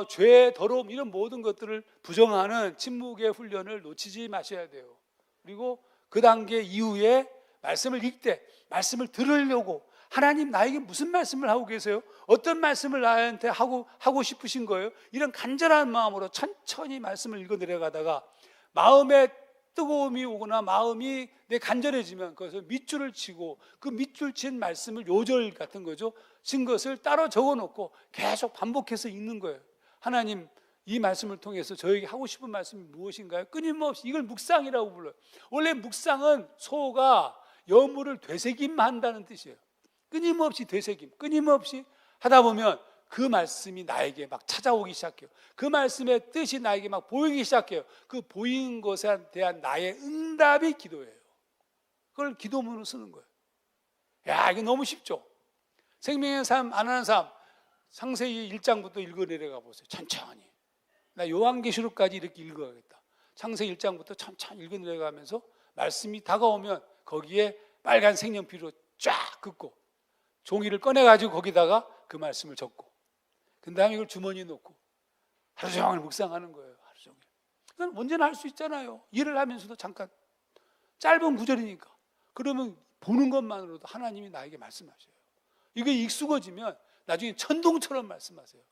죄, 더러움 이런 모든 것들을 부정하는 침묵의 훈련을 놓치지 마셔야 돼요. 그리고 그 단계 이후에 말씀을 읽되 말씀을 들으려고 하나님 나에게 무슨 말씀을 하고 계세요? 어떤 말씀을 나한테 하고 싶으신 거예요? 이런 간절한 마음으로 천천히 말씀을 읽어 내려가다가 마음에 뜨거움이 오거나 마음이 내 간절해지면 그것을 밑줄을 치고 그 밑줄 친 말씀을 요절 같은 거죠. 친 것을 따로 적어 놓고 계속 반복해서 읽는 거예요. 하나님 이 말씀을 통해서 저에게 하고 싶은 말씀이 무엇인가요? 끊임없이 이걸 묵상이라고 불러요. 원래 묵상은 소가 여물을 되새김한다는 뜻이에요. 끊임없이 되새김, 끊임없이 하다 보면 그 말씀이 나에게 막 찾아오기 시작해요. 그 말씀의 뜻이 나에게 막 보이기 시작해요. 그 보이는 것에 대한 나의 응답이 기도예요. 그걸 기도문으로 쓰는 거예요. 야, 이게 너무 쉽죠? 생명의 삶 안 하는 사람 창세기 1장부터 읽어 내려가 보세요. 천천히. 나 요한계시록까지 이렇게 읽어야겠다. 창세기 1장부터 천천히 읽어 내려가면서 말씀이 다가오면 거기에 빨간 색연필로 쫙 긋고 종이를 꺼내가지고 거기다가 그 말씀을 적고 그 다음에 이걸 주머니에 넣고 하루 종일 묵상하는 거예요. 하루 종일. 그건 언제나 할 수 있잖아요. 일을 하면서도 잠깐 짧은 구절이니까. 그러면 보는 것만으로도 하나님이 나에게 말씀하셔요. 이게 익숙해지면 나중에 천둥처럼 말씀하세요.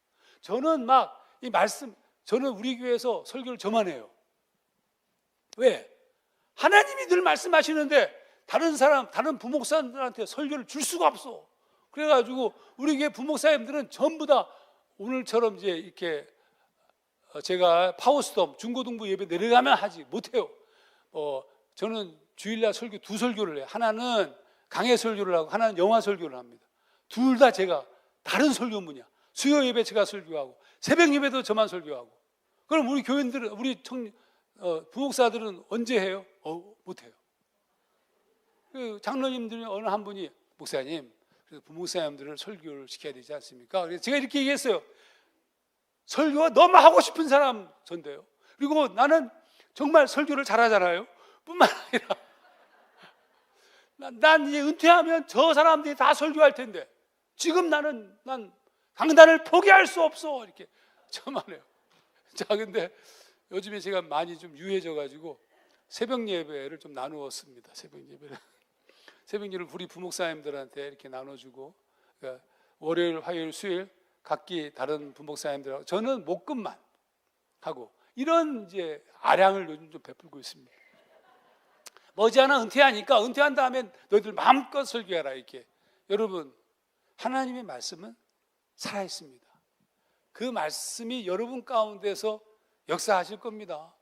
저는 막 이 말씀, 저는 우리 교회에서 설교를 저만 해요. 왜? 하나님이 늘 말씀하시는데 다른 사람, 다른 부목사님들한테 설교를 줄 수가 없어. 그래가지고 우리 교회 부목사님들은 전부 다 오늘처럼 이제 이렇게 제가 파워스톰 중고등부 예배 내려가면 하지 못해요. 저는 주일날 설교 두 설교를 해요. 하나는 강해 설교를 하고 하나는 영화 설교를 합니다. 둘 다 제가 다른 설교문이야. 수요 예배 제가 설교하고 새벽 예배도 저만 설교하고. 그럼 우리 교인들은 우리 부목사들은 언제 해요? 못해요. 그 장로님들이 어느 한 분이 목사님 그래서 부목사님들을 설교를 시켜야 되지 않습니까? 그래서 제가 이렇게 얘기했어요. 설교가 너무 하고 싶은 사람 전데요. 그리고 나는 정말 설교를 잘하잖아요. 뿐만 아니라 난 이제 은퇴하면 저 사람들이 다 설교할 텐데 지금 난 강단을 포기할 수 없어 이렇게 저만 해요. 자, 근데 요즘에 제가 많이 좀 유해져 가지고 새벽 예배를 좀 나누었습니다. 새벽 예배를 우리 부목사님들한테 이렇게 나눠주고 그러니까 월요일, 화요일, 수요일 각기 다른 부목사님들하고 저는 목금만 하고 이런 이제 아량을 요즘 좀 베풀고 있습니다. 머지않아 은퇴하니까 은퇴한 다음에 너희들 마음껏 설교해라 이렇게. 여러분 하나님의 말씀은 살아 있습니다. 그 말씀이 여러분 가운데서 역사하실 겁니다.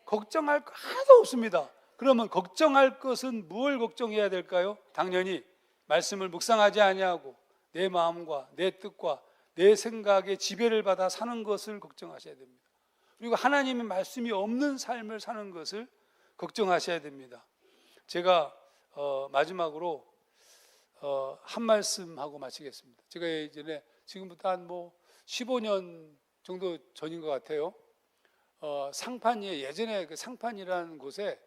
걱정할 거 하나도 없습니다. 그러면 걱정할 것은 뭘 걱정해야 될까요? 당연히 말씀을 묵상하지 아니하고 내 마음과 내 뜻과 내 생각에 지배를 받아 사는 것을 걱정하셔야 됩니다. 그리고 하나님의 말씀이 없는 삶을 사는 것을 걱정하셔야 됩니다. 제가 마지막으로 한 말씀 하고 마치겠습니다. 제가 예전에 지금부터 한 15년 정도 전인 것 같아요. 상판리에 예전에 그 상판이라는 곳에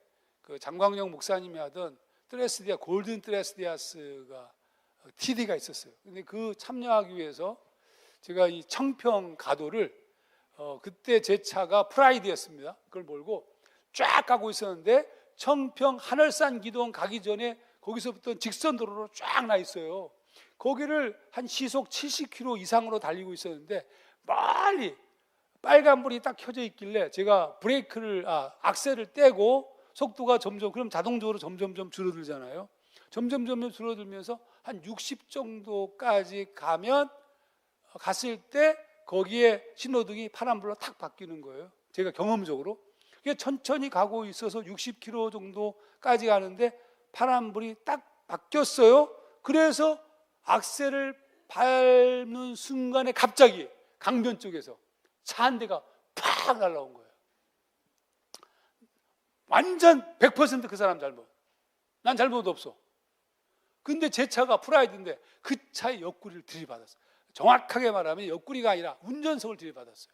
그 장광영 목사님이 하던 트레스디아 골든 트레스디아스가 TD가 있었어요. 근데 그 참여하기 위해서 제가 이 청평 가도를 그때 제 차가 프라이드였습니다. 그걸 몰고 쫙 가고 있었는데 청평 하늘산 기도원 가기 전에 거기서부터 직선 도로로 쫙 나 있어요. 거기를 한 시속 70km 이상으로 달리고 있었는데 멀리 빨간불이 딱 켜져 있길래 제가 악셀을 떼고 속도가 그럼 자동적으로 점점 줄어들잖아요. 점점 줄어들면서 한 60 정도까지 갔을 때 거기에 신호등이 파란불로 탁 바뀌는 거예요. 제가 경험적으로. 천천히 가고 있어서 60km 정도까지 가는데 파란불이 딱 바뀌었어요. 그래서 악셀을 밟는 순간에 갑자기 강변 쪽에서 차 한 대가 팍 날라온 거예요. 완전 100% 그 사람 잘못. 난 잘못 없어. 근데 제 차가 프라이드인데 그 차의 옆구리를 들이받았어요. 정확하게 말하면 옆구리가 아니라 운전석을 들이받았어요.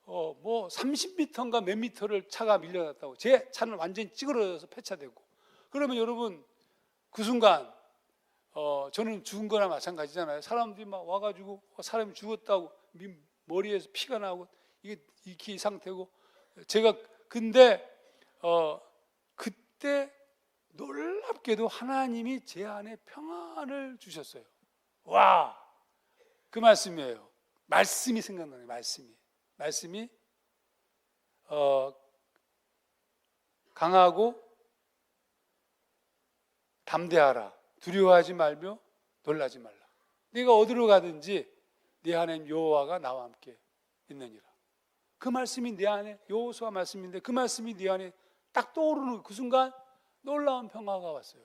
30m인가 몇 미터를 차가 밀려났다고. 제 차는 완전히 찌그러져서 폐차되고. 그러면 여러분 그 순간 저는 죽은 거나 마찬가지잖아요. 사람들이 막 와가지고 사람이 죽었다고 머리에서 피가 나고 이게 이 상태고. 제가 근데 그때 놀랍게도 하나님이 제 안에 평안을 주셨어요. 와, 그 말씀이에요. 말씀이 생각나네요. 말씀이 강하고 담대하라. 두려워하지 말며 놀라지 말라. 네가 어디로 가든지 네 안에 여호와가 나와 함께 있느니라. 그 말씀이 내 안에 여호수아 말씀인데 그 말씀이 네 안에 딱 떠오르는 그 순간 놀라운 평화가 왔어요.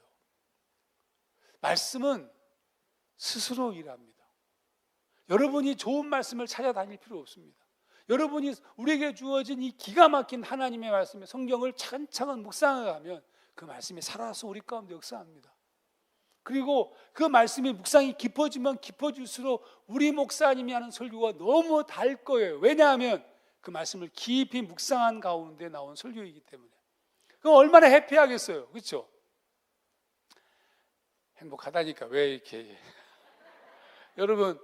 말씀은 스스로 일합니다. 여러분이 좋은 말씀을 찾아다닐 필요 없습니다. 여러분이 우리에게 주어진 이 기가 막힌 하나님의 말씀의 성경을 차근차근 묵상해가면 그 말씀이 살아서 우리 가운데 역사합니다. 그리고 그 말씀이 묵상이 깊어지면 깊어질수록 우리 목사님이 하는 설교가 너무 달 거예요. 왜냐하면 그 말씀을 깊이 묵상한 가운데 나온 설교이기 때문에. 그럼 얼마나 해피하겠어요. 그렇죠? 행복하다니까 왜 이렇게 여러분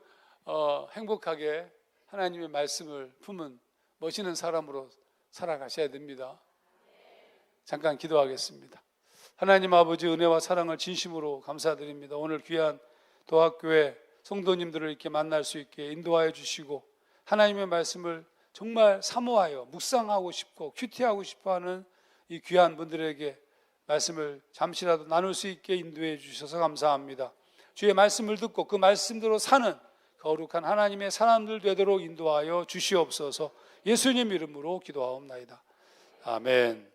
행복하게 하나님의 말씀을 품은 멋있는 사람으로 살아가셔야 됩니다. 잠깐 기도하겠습니다. 하나님 아버지 은혜와 사랑을 진심으로 감사드립니다. 오늘 귀한 도학교회 성도님들을 이렇게 만날 수 있게 인도하여 주시고 하나님의 말씀을 정말 사모하여 묵상하고 싶고 큐티하고 싶어하는 이 귀한 분들에게 말씀을 잠시라도 나눌 수 있게 인도해 주셔서 감사합니다. 주의 말씀을 듣고 그 말씀대로 사는 거룩한 하나님의 사람들 되도록 인도하여 주시옵소서. 예수님 이름으로 기도하옵나이다. 아멘.